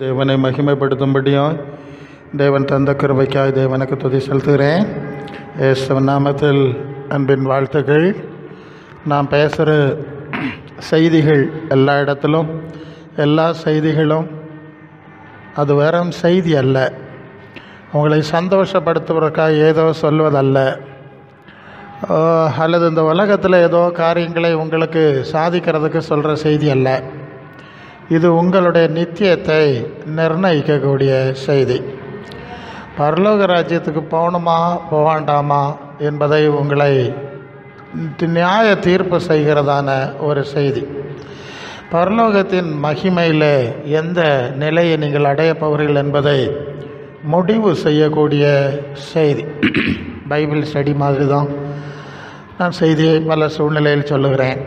தேவனை மகிமைப்படுத்தும்படியும் தேவன் தந்த கிருபைக்காய் தேவனுக்கு துதி செலுத்துகிறேன். இயேசுவின் நாமத்தில் அன்பின் வாழ்த்துக்கள். நான் பேசுகிற செய்திகள் எல்லா இடத்திலும் எல்லா செய்திகளும் அது வெறும் செய்தி அல்ல, உங்களை சந்தோஷப்படுத்துவதற்காக ஏதோ சொல்வதல்ல, அல்லது இந்த உலகத்தில் ஏதோ காரியங்களை உங்களுக்கு சாதிக்கிறதுக்கு சொல்கிற செய்தி அல்ல. இது உங்களுடைய நித்தியத்தை நிர்ணயிக்கக்கூடிய செய்தி. பரலோக ராஜ்யத்துக்கு போகணுமா போவாண்டாமா என்பதை உங்களை நியாய தீர்ப்பு செய்கிறதான ஒரு செய்தி. பரலோகத்தின் மகிமையில் எந்த நிலையை நீங்கள் அடையப் போகிறீர்கள் என்பதை முடிவு செய்யக்கூடிய செய்தி. பைபிள் ஸ்டடி மாதிரி தான் நான் செய்தியை பல சூழ்நிலையில் சொல்லுகிறேன்.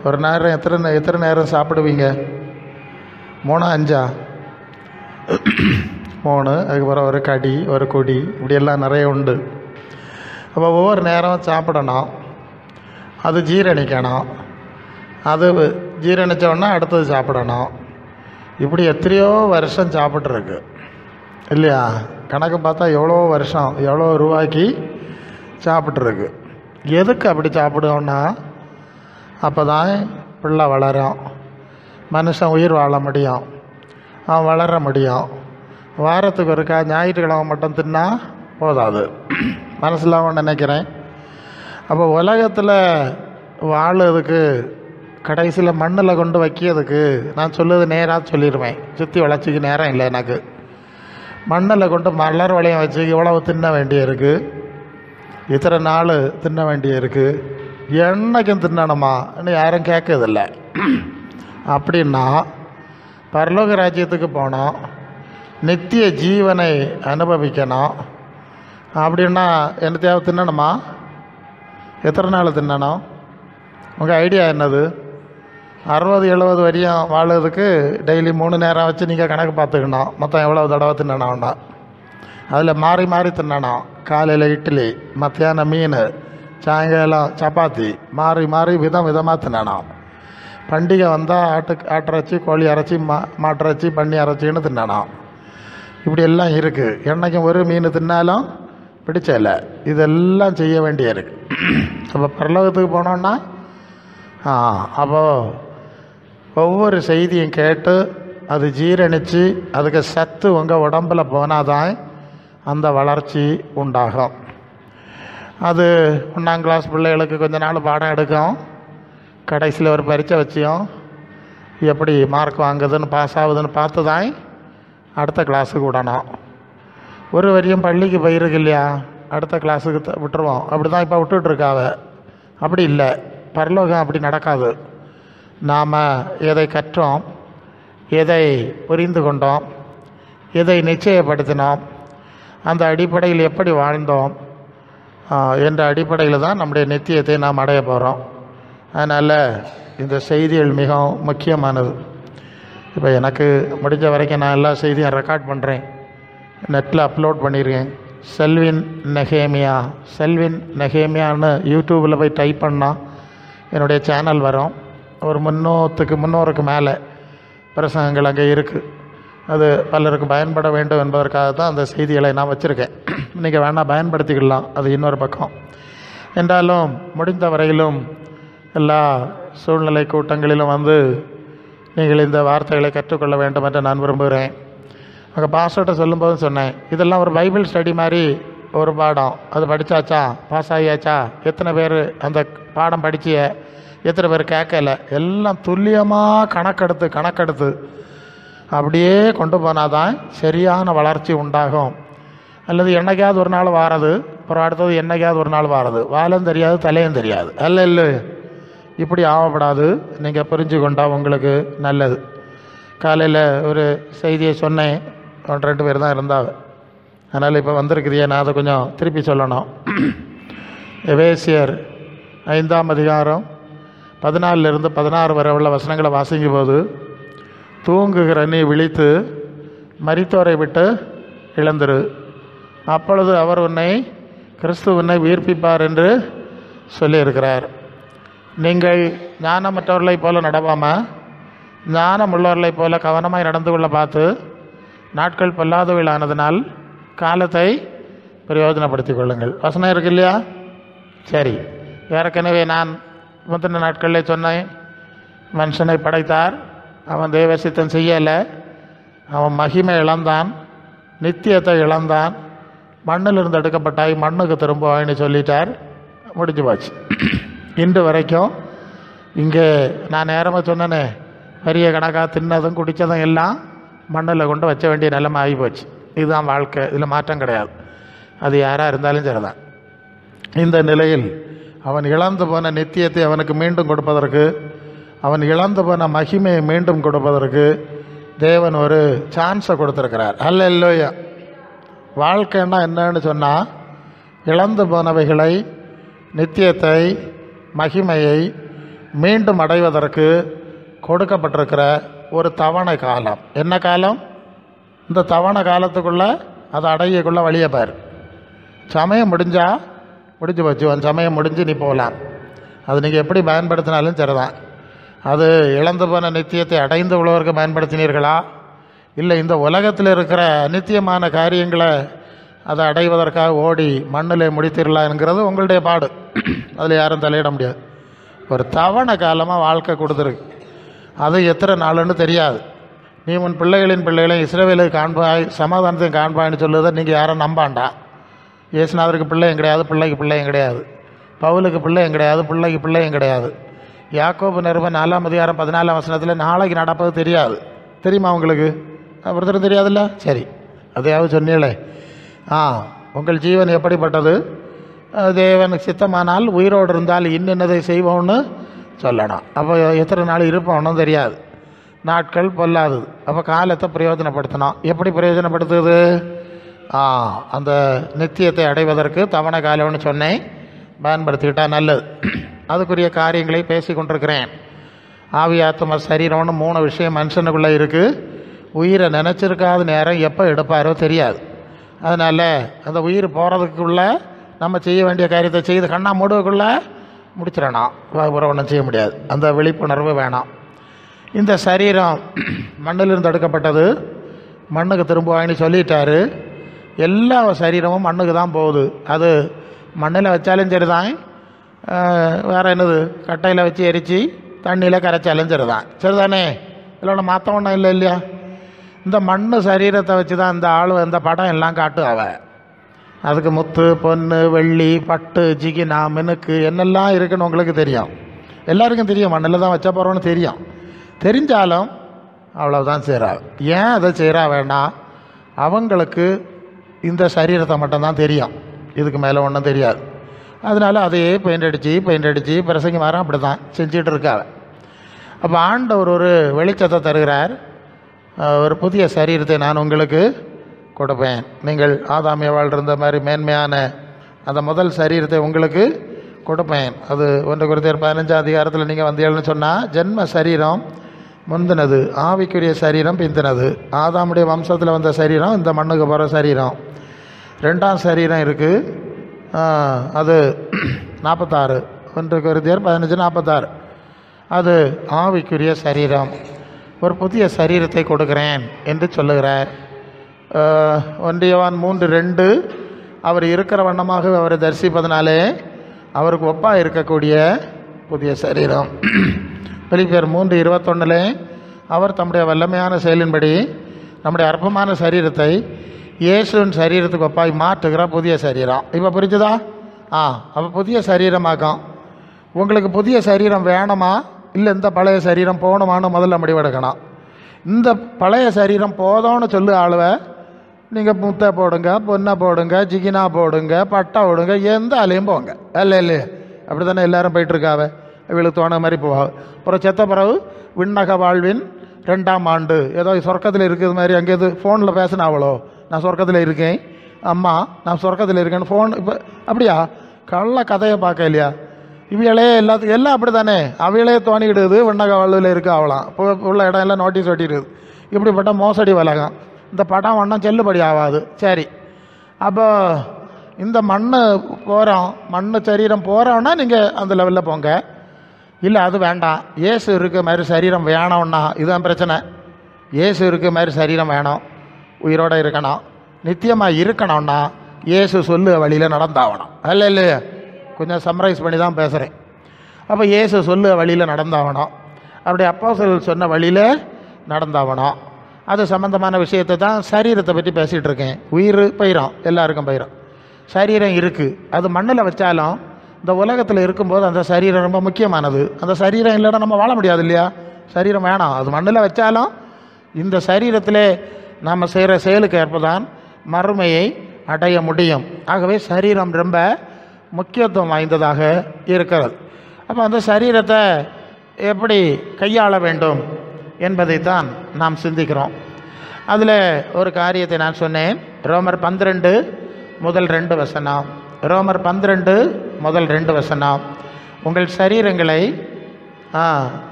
ஒரு நேரம் எத்தனை நேரம் சாப்பிடுவீங்க? 3 5 3, அதுக்கப்புறம் ஒரு கடி ஒரு கொடி இப்படியெல்லாம் நிறைய உண்டு. அப்போ ஒவ்வொரு நேரம் சாப்பிடணும், அது ஜீரணிக்கணும், அது ஜீரணித்தோடனே அடுத்தது சாப்பிடணும். இப்படி எத்தனையோ வருஷம் சாப்பிட்ருக்கு இல்லையா? கணக்கு பார்த்தா எவ்வளோ வருஷம் எவ்வளோ ரூபாய்க்கு சாப்பிட்ருக்கு. எதுக்கு அப்படி சாப்பிடுவோன்னா, அப்போ தான் பிள்ளை வளரும், மனுஷன் உயிர் வாழ முடியும், அவன் வளர முடியும். வாரத்துக்கு ஒருக்கா ஞாயிற்றுக்கிழமை மட்டும் தின்னா போதாது, மனசில் அவன் நினைக்கிறேன். அப்போ உலகத்தில் வாழறதுக்கு கடைசியில் மண்ணில் கொண்டு வைக்கிறதுக்கு நான் சொல்லுறது நேராக சொல்லிடுவேன், சுற்றி வளர்ச்சிக்கு நேரம் இல்லை எனக்கு. மண்ணில் கொண்டு மலர் வளையம் வச்சு இவ்வளவு தின்ன வேண்டியிருக்கு, இத்தனை நாள் தின்ன வேண்டியிருக்கு, என்னைக்கும் தின்னணுமா இன்னும் யாரும் கேட்கறதில்ல. அப்படின்னா பரலோக ராஜ்யத்துக்கு போனோம், நித்திய ஜீவனை அனுபவிக்கணும். அப்படின்னா என்னத்தையாவது தின்னணுமா? எத்தனை நாள் தின்னணும்? உங்கள் ஐடியா என்னது? 60-70 வரையும் வாழறதுக்கு டெய்லி 3 நேரம் வச்சு நீங்கள் கணக்கு பார்த்துக்கணும், மொத்தம் எவ்வளோ தடவை தின்னணும்னா. அதில் மாறி மாறி தின்னணும். காலையில் இட்லி, மத்தியானம் மீன், சாயங்காலம் சப்பாத்தி, மாறி மாறி விதமாக தின்னணும். பண்டிகை வந்தால் ஆட்டிறைச்சி, கோழி இறைச்சி, மாட்டிறைச்சி, பன்னி இறைச்சின்னு தின்னணும். இப்படி எல்லாம் இருக்குது. என்றைக்கும் ஒரு மீன் தின்னாலும் பிடிச்சல, இதெல்லாம் செய்ய வேண்டிய இருக்குது. அப்போ பரலோகத்துக்கு போனோன்னா அப்போது ஒவ்வொரு செய்தியும் கேட்டு அது ஜீரணித்து அதுக்கு சத்து உங்கள் உடம்பில் போனால் தான் அந்த வளர்ச்சி உண்டாகும். அது 1ஆம் கிளாஸ் பிள்ளைகளுக்கு கொஞ்ச நாள் பாடம் எடுக்கும், கடைசியில் ஒரு பரீட்சை வச்சியும் எப்படி மார்க் வாங்குதுன்னு பாஸ் ஆகுதுன்னு பார்த்து தான் அடுத்த கிளாஸுக்கு விடணும். ஒரு வரையும் பள்ளிக்கு போயிருக்கு இல்லையா, அடுத்த கிளாஸுக்கு விட்டுருவோம். அப்படி தான் இப்போ விட்டுட்ருக்காவ. அப்படி இல்லை, பரலோகம் அப்படி நடக்காது. நாம் எதை கற்றோம், எதை புரிந்து கொண்டோம், எதை நிச்சயப்படுத்தினோம், அந்த அடிப்படையில் எப்படி வாழ்ந்தோம் என்ற அடிப்படையில் தான் நம்முடைய நித்தியத்தை நாம் அடைய போகிறோம். அதனால் இந்த செய்திகள் மிகவும் முக்கியமானது. இப்போ எனக்கு முடிஞ்ச வரைக்கும் நான் எல்லா செய்தியும் ரெக்கார்ட் பண்ணுறேன், நெட்டில் அப்லோட் பண்ணியிருக்கேன். செல்வின் நெகேமியான்னு யூடியூப்பில் போய் டைப் பண்ணால் என்னுடைய சேனல் வரும். ஒரு 300க்கு மேலே பிரசங்கங்கள் அங்கே இருக்குது. அது பலருக்கு பயன்பட வேண்டும் என்பதற்காக தான் அந்த செய்திகளை நான் வச்சுருக்கேன். நீங்கள் வேணால் பயன்படுத்திக்கலாம், அது இன்னொரு பக்கம். என்றாலும் முடிந்த வரையிலும் எல்லா சூழ்நிலை கூட்டங்களிலும் வந்து நீங்கள் இந்த வார்த்தைகளை கற்றுக்கொள்ள வேண்டும் என்று நான் விரும்புகிறேன். அங்கே பாஸ்டர்கிட்ட சொல்லும்போது சொன்னேன், இதெல்லாம் ஒரு பைபிள் ஸ்டடி மாதிரி ஒரு பாடம். அது படித்தாச்சா, பாஸ் ஆகியாச்சா, எத்தனை பேர் அந்த பாடம் படிச்சிய, எத்தனை பேர் கேட்கல, எல்லாம் துல்லியமாக கணக்கெடுத்து அப்படியே கொண்டு போனால் தான் சரியான வளர்ச்சி உண்டாகும். அல்லது என்னைக்காவது ஒரு நாள் வாரது, அப்புறம் அடுத்தது என்னைக்காவது ஒரு நாள் வாரது, வாலும் தெரியாது தலையும் தெரியாது. இல்லை இப்படி ஆகப்படாது. நீங்கள் புரிஞ்சு கொண்டால் உங்களுக்கு நல்லது. காலையில் ஒரு செய்தியை சொன்னேன், 1-2 பேர் தான் இருந்தாங்க. அதனால் இப்போ வந்திருக்குதியே, நான் அதை கொஞ்சம் திருப்பி சொல்லணும். எபேசியர் 5ஆம் அதிகாரம் 14 - 16 வரை உள்ள வசனங்களை வாசிக்கும் போது, தூங்குகிற நீ விழித்து மரித்தோரை விட்டு இழந்துரு, அப்பொழுது அவர் கிறிஸ்து உன்னை உயிர்ப்பிப்பார் என்று சொல்லியிருக்கிறார். நீங்கள் ஞானமற்றவர்களைப் போல நடவாமல் ஞானம் உள்ளவர்களைப் போல கவனமாய் நடந்து கொள்ள பார்த்து நாட்கள் பொல்லாதவைகளானதினால் காலத்தை பிரயோஜனப்படுத்திக் கொள்ளுங்கள். வசனம் இருக்கு இல்லையா? சரி, ஏற்கனவே நான் முந்தின நாட்களில் சொன்னேன், மனுஷனை படைத்தார், அவன் தேவசித்தம் செய்யலை, அவன் மகிமை இழந்தான், நித்தியத்தை இழந்தான், மண்ணிலிருந்து எடுக்கப்பட்டாய், மண்ணுக்கு திரும்புவாயின்னு சொல்லிட்டார். முடிஞ்சு போச்சு. இன்று வரைக்கும் இங்கே நான் நேரமாக சொன்னேனே, பெரிய கணக்காக தின்னதும் குடித்ததும் எல்லாம் மண்ணில் கொண்டு வச்ச வேண்டிய நிலைமை ஆகி போச்சு. இதுதான் வாழ்க்கை, இதில் மாற்றம் கிடையாது. அது யாராக இருந்தாலும் சரிதான். இந்த நிலையில் அவன் இழந்து போன நித்தியத்தை அவனுக்கு மீண்டும் கொடுப்பதற்கு, அவன் இழந்து போன மகிமையை மீண்டும் கொடுப்பதற்கு தேவன் ஒரு சான்ஸை கொடுத்துருக்கிறார். அல்லேலூயா. வாழ்க்கைன்னா என்னன்னு சொன்னால், இழந்து போனவைகளை, நித்தியத்தை, மகிமையை மீண்டும் அடைவதற்கு கொடுக்கப்பட்டிருக்கிற ஒரு தவணை காலம். என்ன காலம்? இந்த தவணை காலத்துக்குள்ளே அதை அடையக்குள்ளே வழியை பார். சமயம் முடிஞ்சால் முடிஞ்சு போச்சு, உன் சமயம் முடிஞ்சு நீ போகலாம். அது நீங்கள் எப்படி பயன்படுத்தினாலும் சரிதான். அது இழந்து போன நித்தியத்தை அடைந்து உள்ளவருக்கு பயன்படுத்தினீர்களா, இல்லை இந்த உலகத்தில் இருக்கிற அநித்தியமான காரியங்களை அதை அடைவதற்காக ஓடி மண்ணிலே முடித்திடலாங்கிறது உங்களுடைய பாடு. அதில் யாரும் தலையிட முடியாது. ஒரு தவணை காலமாக வாழ்க்கை கொடுத்துருக்கு. அது எத்தனை நாளுன்னு தெரியாது. நீ உன் பிள்ளைகளையும் இஸ்ரவேலுக்கு காண்பாய், சமாதானத்தையும் காண்பாய்ன்னு சொல்லுவதை நீங்கள் யாரும் நம்பாண்டா. இயேசுநாதருக்கு பிள்ளையும் கிடையாது, பிள்ளைக்கு பிள்ளையும் கிடையாது. பவுலுக்கு பிள்ளையும் கிடையாது, பிள்ளைக்கு பிள்ளையும் கிடையாது. யாக்கோபு நிருபம் 4ஆம் அதிகாரம் 14ஆம் வசனத்தில் நாளைக்கு நடப்பது தெரியாது. தெரியுமா உங்களுக்கு? ஒருத்தரும் தெரியாதுல்ல? சரி, அதையாவது சொன்னீங்களே. உங்கள் ஜீவன் எப்படிப்பட்டது? தேவனுக்கு சித்தமானால் உயிரோடு இருந்தால் இன்னதை செய்வோன்னு சொல்லணும். அப்போ எத்தனை நாள் இருப்போம்னு தெரியாது. நாட்கள் பொல்லாதது. அப்போ காலத்தை பிரயோஜனப்படுத்தணும். எப்படி பிரயோஜனப்படுத்துது? அந்த நித்தியத்தை அடைவதற்கு தவணை காலம்னு சொன்னேன், பயன்படுத்திக்கிட்டால் நல்லது. அதுக்குரிய காரியங்களை பேசி கொண்டிருக்கிறேன். ஆவி, ஆத்மா, சரீரம்னு 3 விஷயம் மனுஷனுக்குள்ளே இருக்குது. உயிரை நினச்சிருக்காத நேரம் எப்போ எடுப்பாரோ தெரியாது. அதனால் அந்த உயிர் போகிறதுக்குள்ளே நம்ம செய்ய வேண்டிய காரியத்தை செய்து கண்ணா மூடுவதுக்குள்ளே முடிச்சிடணும். ஒன்றும் செய்ய முடியாது. அந்த விழிப்புணர்வு வேணாம். இந்த சரீரம் மண்ணிலிருந்து எடுக்கப்பட்டது, மண்ணுக்கு திரும்புவாயின்னு சொல்லிட்டாரு. எல்லா சரீரமும் மண்ணுக்கு தான் போகுது. அது மண்ணில் வச்சாலும் சரி தான், வேறு என்னது கட்டையில் வச்சு எரித்து தண்ணியில் கரைச்சாலும் சரி தான், சரிதானே? இதில் ஒன்று மாற்றம் ஒன்றும் இல்லை இல்லையா? இந்த மண் சரீரத்தை வச்சு தான் இந்த ஆள் இந்த படம் எல்லாம் காட்டு. அதுக்கு முத்து, பொன்னு, வெள்ளி, பட்டு, ஜிகினா, மினுக்கு என்னெல்லாம் இருக்குன்னு உங்களுக்கு தெரியும். எல்லாருக்கும் தெரியும், மண்ணில் தான் வச்ச போகிறோன்னு தெரியும். தெரிஞ்சாலும் அவ்வளோதான் செய்கிறா. ஏன் அதை செய்கிறா வேண்டாம்? அவங்களுக்கு இந்த சரீரத்தை மட்டும்தான் தெரியும், இதுக்கு மேலே ஒன்றும் தெரியாது. அதனால் அதையே பெயிண்ட் அடித்து பிரசங்கி மாறம் அப்படி தான் செஞ்சிகிட்டு இருக்காங்க. அப்போ ஆண்டவர் ஒரு வெளிச்சத்தை தருகிறார். ஒரு புதிய சரீரத்தை நான் உங்களுக்கு கொடுப்பேன். நீங்கள் ஆதாம் ஏவாள் இருந்த மாதிரி மேன்மையான அந்த முதல் சரீரத்தை உங்களுக்கு கொடுப்பேன். அது 1 கொரிந்தியர் 15ஆம் அதிகாரத்தில் நீங்கள் வந்தீங்கன்னு சொன்னால், ஜென்ம சரீரம் முந்தினது, ஆவிக்குரிய சரீரம் பிந்தினது. ஆதாமுடைய வம்சத்தில் வந்த சரீரம் இந்த மண்ணுக்கு போகிற சரீரம். 2ஆம் சரீரம் இருக்குது, அது 46, 1 கொரிந்தியர் 15:46. அது ஆவிக்குரிய சரீரம். ஒரு புதிய சரீரத்தை கொடுக்கிறேன் என்று சொல்லுகிறார். 1 யோவான் 3:2, அவர் இருக்கிற வண்ணமாக அவரை தரிசிப்பதனாலே அவருக்கு ஒப்பாக இருக்கக்கூடிய புதிய சரீரம். பிலிப்பியர் 3:21, அவர் தம்முடைய வல்லமையான செயலின்படி நம்முடைய அற்பமான சரீரத்தை இயேசுவின் சரீரத்துக்கு ஒப்பாய் மாற்றுகிற புதிய சரீரம். இப்போ புரிஞ்சுதா? அப்போ புதிய சரீரமாக்கும். உங்களுக்கு புதிய சரீரம் வேணுமா, இல்லை இந்த பழைய சரீரம் போகணுமான்னு முதல்ல முடிவெடுக்கணும். இந்த பழைய சரீரம் போதும்னு சொல்லு ஆளுவை, நீங்கள் முத்தை போடுங்க, பொன்னை போடுங்க, ஜிகினா போடுங்க, பட்டா போடுங்க, எந்த ஆலையும் போங்க. இல்லையே? அப்படி தானே எல்லோரும் போயிட்டுருக்காவ. இவளுக்கு தோண மாதிரி போவா. அப்புறம் செத்த பிறகு விண்ணக வாழ்வின் 2ஆம் ஆண்டு ஏதோ சொர்க்கத்தில் இருக்கிறது மாதிரி அங்கேது ஃபோனில் பேசினா, அவ்வளோ நான் சொர்க்கத்தில் இருக்கேன், அம்மா நான் சொர்க்கத்தில் இருக்கேன்னு ஃபோன். இப்போ அப்படியா? கள்ள கதையை பார்க்க இல்லையா? இவைகளே எல்லாத்துக்கும் எல்லாம் அப்படி தானே. அவைகளே தோணிக்கிடுது விண்ணக வாழ்வில் இருக்க ஆகலாம். இப்போ உள்ள இடம் எல்லாம் நோட்டீஸ் ஒட்டிடுது. இப்படிப்பட்ட மோசடி வலகம். இந்த படம் ஒன்றும் செல்லுபடி ஆகாது. சரி, அப்போ இந்த மண்ணு போகிறோம், மண்ணு சரீரம் போகிறோன்னா நீங்கள் அந்த லெவலில் போங்க. இல்லை அது வேண்டாம், இயேசு இருக்க மாதிரி சரீரம் வேணும்னா இதுதான் பிரச்சனை. இயேசு இருக்க மாதிரி சரீரம் வேணும், உயிரோடு இருக்கணும், நித்தியமாக இருக்கணும்னா இயேசு சொல்லு வழியில் நடந்தாகணும். அல்ல இல்லையா? கொஞ்சம் சம்ரைஸ் பண்ணி தான் பேசுகிறேன். அப்போ இயேசு சொல்லு வழியில் நடந்தாகணும், அப்படி அப்போஸ்தலர்கள் சொன்ன வழியில் நடந்தாகணும். அது சம்மந்தமான விஷயத்தை தான் சரீரத்தை பற்றி பேசிகிட்டு இருக்கேன். உயிர் போயிடும், எல்லாருக்கும் போயிடும். சரீரம் இருக்குது, அது மண்ணில் வச்சாலும் இந்த உலகத்தில் இருக்கும்போது அந்த சரீரம் ரொம்ப முக்கியமானது. அந்த சரீரம் இல்லைன்னா நம்ம வாழ முடியாது இல்லையா? சரீரம் வேணாம். அது மண்ணில் வச்சாலும் இந்த சரீரத்திலே நாம் செய்கிற செயலுக்கு ஏற்பதான் மறுமையை அடைய முடியும். ஆகவே சரீரம் ரொம்ப முக்கியத்துவம் வாய்ந்ததாக இருக்கிறது. அப்போ அந்த சரீரத்தை எப்படி கையாள வேண்டும் என்பதைத்தான் நாம் சிந்திக்கிறோம். அதில் ஒரு காரியத்தை நான் சொன்னேன். ரோமர் 12 முதல் 2 வசனம். ரோமர் 12 முதல் 2 வசனம். உங்கள் சரீரங்களை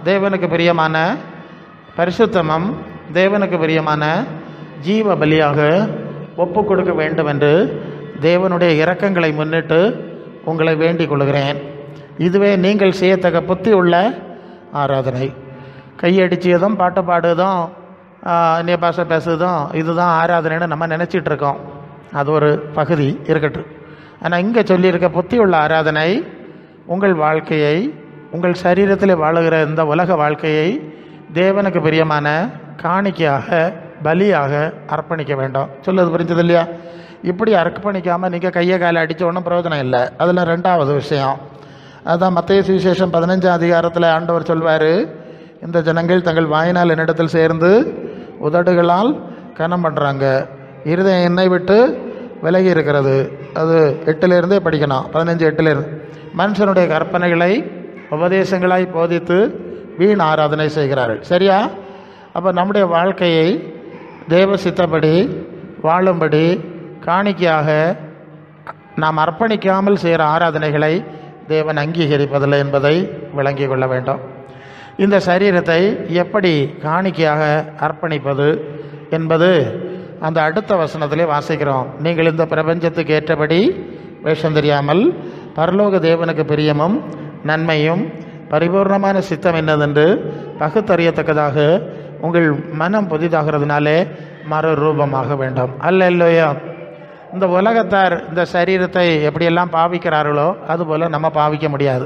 தேவனுக்கு பிரியமான பரிசுத்தமும் தேவனுக்கு பிரியமான ஜீவ பலியாக ஒப்பு கொடுக்க வேண்டும் என்று தேவனுடைய இரக்கங்களை முன்னிட்டு உங்களை வேண்டிக் கொள்கிறேன். இதுவே நீங்கள் செய்யத்தக்க புத்தி உள்ள ஆராதனை. கையடிச்சதும் பாட்டு பாடுவதும் அந்நிய பாஷை பேசுவதும் இதுதான் ஆராதனைன்னு நம்ம நினச்சிட்டு இருக்கோம். அது ஒரு பகுதி இருக்கட்டும். ஆனால் இங்கே சொல்லியிருக்க புத்தி உள்ள ஆராதனை உங்கள் வாழ்க்கையை, உங்கள் சரீரத்தில் வாழுகிற இந்த உலக வாழ்க்கையை தேவனுக்கு பிரியமான காணிக்கையாக பலியாக அர்ப்பணிக்க வேண்டும். சொல்லுறது புரிஞ்சது இல்லையா? இப்படி அர்ப்பணிக்காமல் நீங்கள் கையை காலை அடித்த ஒன்றும் பிரயோஜனம் இல்லை. அதில் 2வது விஷயம் அதுதான் மத்தேயு சுவிசேஷம் 15ஆம் அதிகாரத்தில் ஆண்டவர் சொல்வார், இந்த ஜனங்கள் தங்கள் வாயினால் என்னிடத்தில் சேர்ந்து உதடுகளால் கனம் பண்ணுறாங்க, இருதயம் என்னை விட்டு விலகி இருக்கிறது. அது 8லேருந்தே படிக்கணும், 15:8. மனுஷனுடைய கற்பனைகளை உபதேசங்களாய் போதித்து வீண் ஆராதனை செய்கிறார்கள். சரியா? அப்போ நம்முடைய வாழ்க்கையை தேவ சித்தப்படி வாழும்படி காணிக்கையாக நாம் அர்ப்பணிக்காமல் செய்கிற ஆராதனைகளை தேவன் அங்கீகரிப்பதில்லை என்பதை விளங்கி கொள்ள வேண்டும். இந்த சரீரத்தை எப்படி காணிக்கையாக அர்ப்பணிப்பது என்பது அந்த அடுத்த வசனத்திலே வாசிக்கிறோம். நீங்கள் இந்த பிரபஞ்சத்துக்கு ஏற்றபடி வேஷம் தெரியாமல் பரலோக தேவனுக்கு பிரியமும் நன்மையும் பரிபூர்ணமான சித்தம் என்னதென்று பகுத்தறியத்தக்கதாக உங்கள் மனம் புதிதாகிறதுனாலே மறுரூபமாக வேண்டும். அல்லேலூயா. இந்த உலகத்தார் இந்த சரீரத்தை எப்படியெல்லாம் பாவிக்கிறார்களோ அதுபோல் நம்ம பாவிக்க முடியாது.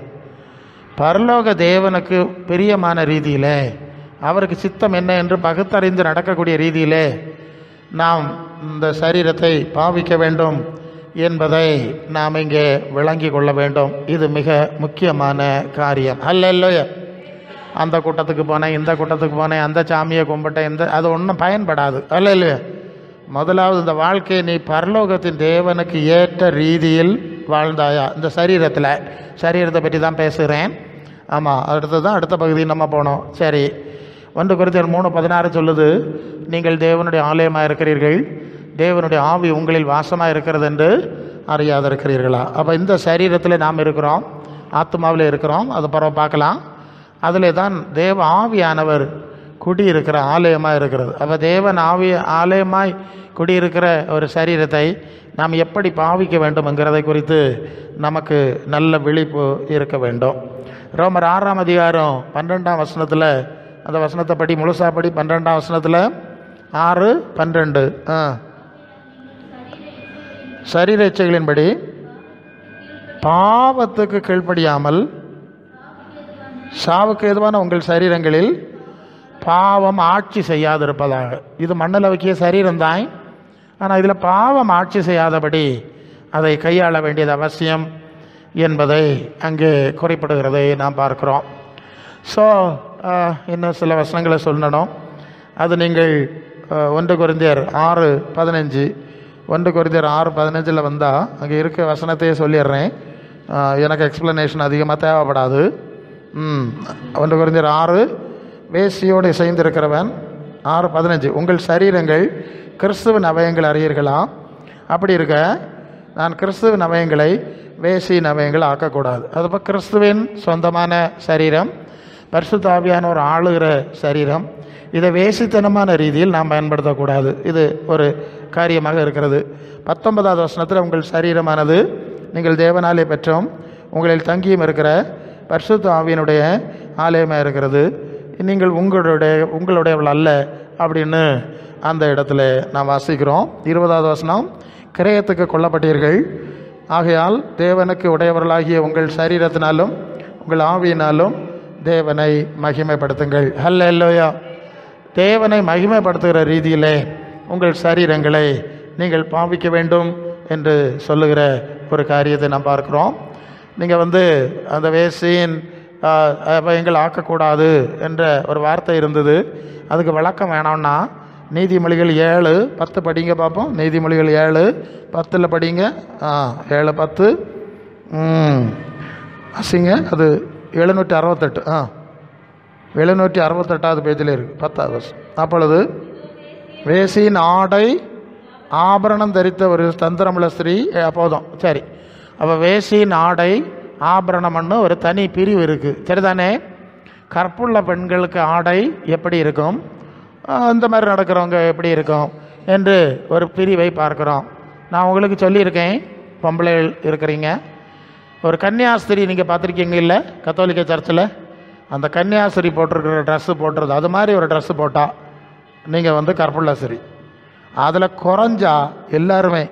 பரலோக தேவனுக்கு பிரியமான ரீதியிலே, அவருக்கு சித்தம் என்ன என்று பகுத்தறிந்து நடக்கக்கூடிய ரீதியிலே நாம் இந்த சரீரத்தை பாவிக்க வேண்டும் என்பதை நாம் இங்கே விளங்கி கொள்ள வேண்டும். இது மிக முக்கியமான காரியம். அல்லேலூயா. அந்த கூட்டத்துக்கு போனேன், இந்த கூட்டத்துக்கு போனேன், அந்த சாமியை கும்பிட்டேன், அது ஒன்றும் பயன்படாது. அல்லேலூயா. முதலாவது இந்த வாழ்க்கையை நீ பரலோகத்தின் தேவனுக்கு ஏற்ற ரீதியில் வாழ்ந்தாயா? இந்த சரீரத்தை பற்றி தான் பேசுகிறேன். ஆமாம், அடுத்தது தான் அடுத்த பகுதி நம்ம போனோம். சரி, 1 கொரிந்தியர் 3:16 சொல்லுது, நீங்கள் தேவனுடைய ஆலயமாக இருக்கிறீர்கள், தேவனுடைய ஆவி உங்களில் வாசமாக இருக்கிறது என்று அறியாத இருக்கிறீர்களா? அப்போ இந்த சரீரத்தில் நாம் இருக்கிறோம், ஆத்மாவில் இருக்கிறோம். அது பரவ பார்க்கலாம். அதில் தான் தேவ ஆவியானவர் குடியிருக்கிற ஆலயமாக இருக்கிறது. அப்போ தேவன் ஆலயமாய் குடியிருக்கிற ஒரு சரீரத்தை நாம் எப்படி பாவிக்க வேண்டும் என்கிறதை குறித்து நமக்கு நல்ல விழிப்பு இருக்க வேண்டும். ரோமர் 6ஆம் அதிகாரம் 12ஆம் வசனத்தில், அந்த வசனத்தை படி முழுசாப்படி 12ஆம் வசனத்தில் 6:12 சரீர இச்சைகளின்படி பாவத்துக்கு கீழ்ப்படியாமல் சாவுக்கு எதுவான உங்கள் சரீரங்களில் பாவம் ஆட்சி செய்யாதிருப்பதாக. இது மண்ணில் வைக்கிய சரீரம்தான், ஆனால் இதில் பாவம் ஆட்சி செய்யாதபடி அதை கையாள வேண்டியது அவசியம் என்பதை அங்கே குறிப்பிடுகிறதை நாம் பார்க்கிறோம். ஸோ இன்னும் சில வசனங்களை சொல்லணும். அது நீங்கள் 1 கொரிந்தியர் 6:15 1 கொரிந்தியர் 6:15 வந்தால் அங்கே இருக்க வசனத்தையே சொல்லிடுறேன். எனக்கு எக்ஸ்ப்ளனேஷன் அதிகமாக தேவைப்படாது. 1 கொரிந்தியர் 6 வேசியோடு இசைந்திருக்கிறவன் 6:15 உங்கள் சரீரங்கள் கிறிஸ்துவின் அவயங்கள் அறியீர்களா? அப்படி இருக்க நான் கிறிஸ்துவின் அவயங்களை வேசியின் அவயங்கள் ஆக்கக்கூடாது. அதுபோ கிறிஸ்துவின் சொந்தமான சரீரம், பரிசுத்த ஆவியானவர் ஆளுகிற சரீரம், இதை வேசித்தனமான ரீதியில் நாம் பயன்படுத்தக்கூடாது. இது ஒரு காரியமாக இருக்கிறது. 19ஆவது வசனத்தில் உங்கள் சரீரமானது நீங்கள் தேவனாலே பெற்றோம், உங்களில் தங்கியும் இருக்கிற பரிசுத்த ஆவியினுடைய ஆலயமாக இருக்கிறது. நீங்கள் உங்களுடையவள் அல்ல அப்படின்னு அந்த இடத்துல நாம் வாசிக்கிறோம். 20வது வசனம், கிரயத்துக்கு கொல்லப்பட்டீர்கள், ஆகையால் தேவனுக்கு உடையவர்களாகிய உங்கள் சரீரத்தினாலும் உங்கள் ஆவியினாலும் தேவனை மகிமைப்படுத்துங்கள். ஹல்லேலூயா. தேவனை மகிமைப்படுத்துகிற ரீதியிலே உங்கள் சரீரங்களை நீங்கள் பாவிக்க வேண்டும் என்று சொல்லுகிற ஒரு காரியத்தை நாம் பார்க்குறோம். நீங்கள் அந்த வேசியின் எங்கள் ஆக்கக்கூடாது என்ற ஒரு வார்த்தை இருந்தது. அதுக்கு விளக்கம் வேணாம்னா நீதிமொழிகள் 7:10 படிங்க பார்ப்போம். நீதிமொழிகள் 7:10 படிங்க. 7:10 வாசிங்க. அது 768 768வது பேஜில் இருக்குது, 10வது வருஷம். அப்பொழுது வேசியின் ஆடை ஆபரணம் தரித்த ஒரு தந்திரமுள்ள ஸ்திரீ போதும். சரி, அப்போ வேசியின் ஆடை ஆபரணம்னு ஒரு தனி பிரிவு இருக்குது, சரிதானே? கற்புள்ள பெண்களுக்கு ஆடை எப்படி இருக்கும், இந்த மாதிரி நடக்கிறவங்க எப்படி இருக்கும் என்று ஒரு பிரிவை பார்க்குறோம். நான் உங்களுக்கு சொல்லியிருக்கேன், பொம்பளை இருக்கிறீங்க, ஒரு கன்னியாஸ்திரி நீங்கள் பார்த்துருக்கீங்க இல்லை கத்தோலிக்க சர்ச்சில்? அந்த கன்னியாஸ்திரி போட்டிருக்கிற ட்ரெஸ்ஸு போட்டுறது, அது மாதிரி ஒரு ட்ரெஸ்ஸு போட்டால் நீங்கள் கற்புள்ள ஸ்திரீ. அதில் குறைஞ்சா எல்லாருமே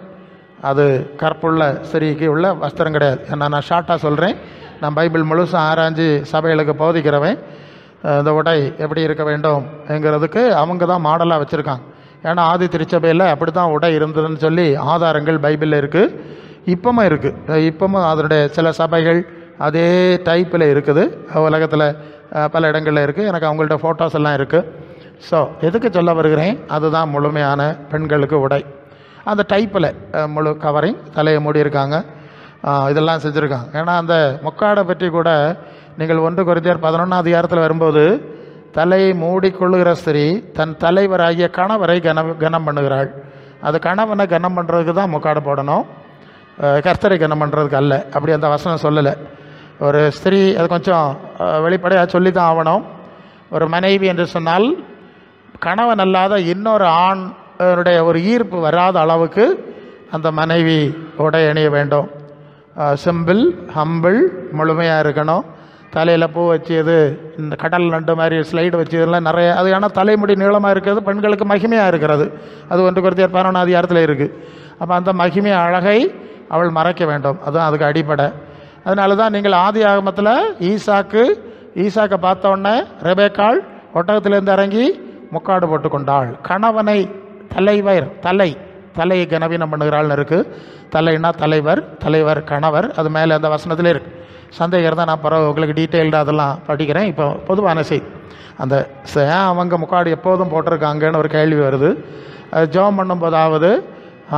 அது கற்புள்ள ஸ்திரீக்கு உள்ள வஸ்திரம் கிடையாது. நான் ஷார்ட்டாக சொல்கிறேன், நான் பைபிள் முழுசும் ஆராய்ஞ்சு சபைகளுக்கு போதிக்கிறவன். இந்த உடை எப்படி இருக்க வேண்டும் என்கிறதுக்கு அவங்க தான் மாடலாக வச்சுருக்காங்க. ஏன்னா ஆதி திருச்சபையில் அப்படி தான் உடை இருந்ததுன்னு சொல்லி ஆதாரங்கள் பைபிளில் இருக்குது, இப்பவும் இருக்குது. இப்பவும் அதனுடைய சில சபைகள் அதே டைப்பில் இருக்குது, உலகத்தில் பல இடங்களில் இருக்குது. எனக்கு அவங்கள்ட்ட ஃபோட்டோஸ் எல்லாம் இருக்குது. ஸோ எதுக்கு சொல்ல வருகிறேன், அதுதான் முழுமையான பெண்களுக்கு உடை. அந்த டைப்பில் முழு கவரிங், தலையை மூடியிருக்காங்க, இதெல்லாம் செஞ்சுருக்காங்க. ஏன்னா அந்த முக்காடை பற்றி கூட நீங்கள் 1 கொரிந்தியர் 11வது அதிகாரத்தில் வரும்போது, தலையை மூடிக்கொள்ளுகிற ஸ்திரீ தன் தலைவராகிய கணவரை கனம் பண்ணுகிறாள். அது கணவனை கனம் பண்ணுறதுக்கு தான் முக்காடை போடணும், கர்த்தரை கனம் பண்ணுறதுக்கு அல்ல. அப்படி அந்த வசனம் சொல்லலை. ஒரு ஸ்திரீ அது கொஞ்சம் வெளிப்படையாக சொல்லி தான் ஆகணும். ஒரு மனைவி என்று சொன்னால் கணவன் அல்லாத இன்னொரு ஆணுடைய ஒரு ஈர்ப்பு வராத அளவுக்கு அந்த மனைவி உடை அணிய வேண்டும். சிம்பிள், ஹம்பிள், முழுமையாக இருக்கணும். தலையில் பூ வச்சது, இந்த கடல் நண்டு மாதிரி ஸ்லைடு வச்சதெல்லாம் நிறைய, அது ஆனால் தலைமுடி நீளமாக இருக்கிறது பெண்களுக்கு மகிமையாக இருக்கிறது. அது 1 கொரிந்தியர் 11வது அதிகாரத்தில் இருக்குது. அப்போ அந்த மகிமை அழகை அவள் மறைக்க வேண்டும், அதுதான் அதுக்கு அடிப்படை. அதனால தான் நீங்கள் ஆதி ஆகமத்தில் ஈசாக்கை பார்த்தோன்னே ரெபேக்காள் ஒட்டகத்திலேருந்து இறங்கி முக்காடு போட்டு கொண்டாள். கணவனை தலையை கனவீனம் பண்ணுகிறாள்னு இருக்குது. தலைன்னா தலைவர் கணவர், அது மேலே அந்த வசனத்தில் இருக்குது. சந்தேகம் தான் நான் பரவாயில்ல உங்களுக்கு டீட்டெயில்டாக அதெல்லாம் படிக்கிறேன். இப்போ பொதுவான செய்தி, அந்த அவங்க முக்காடு எப்போதும் போட்டிருக்காங்கன்னு ஒரு கேள்வி வருது. அது ஜெபம் பண்ணும்போதாவது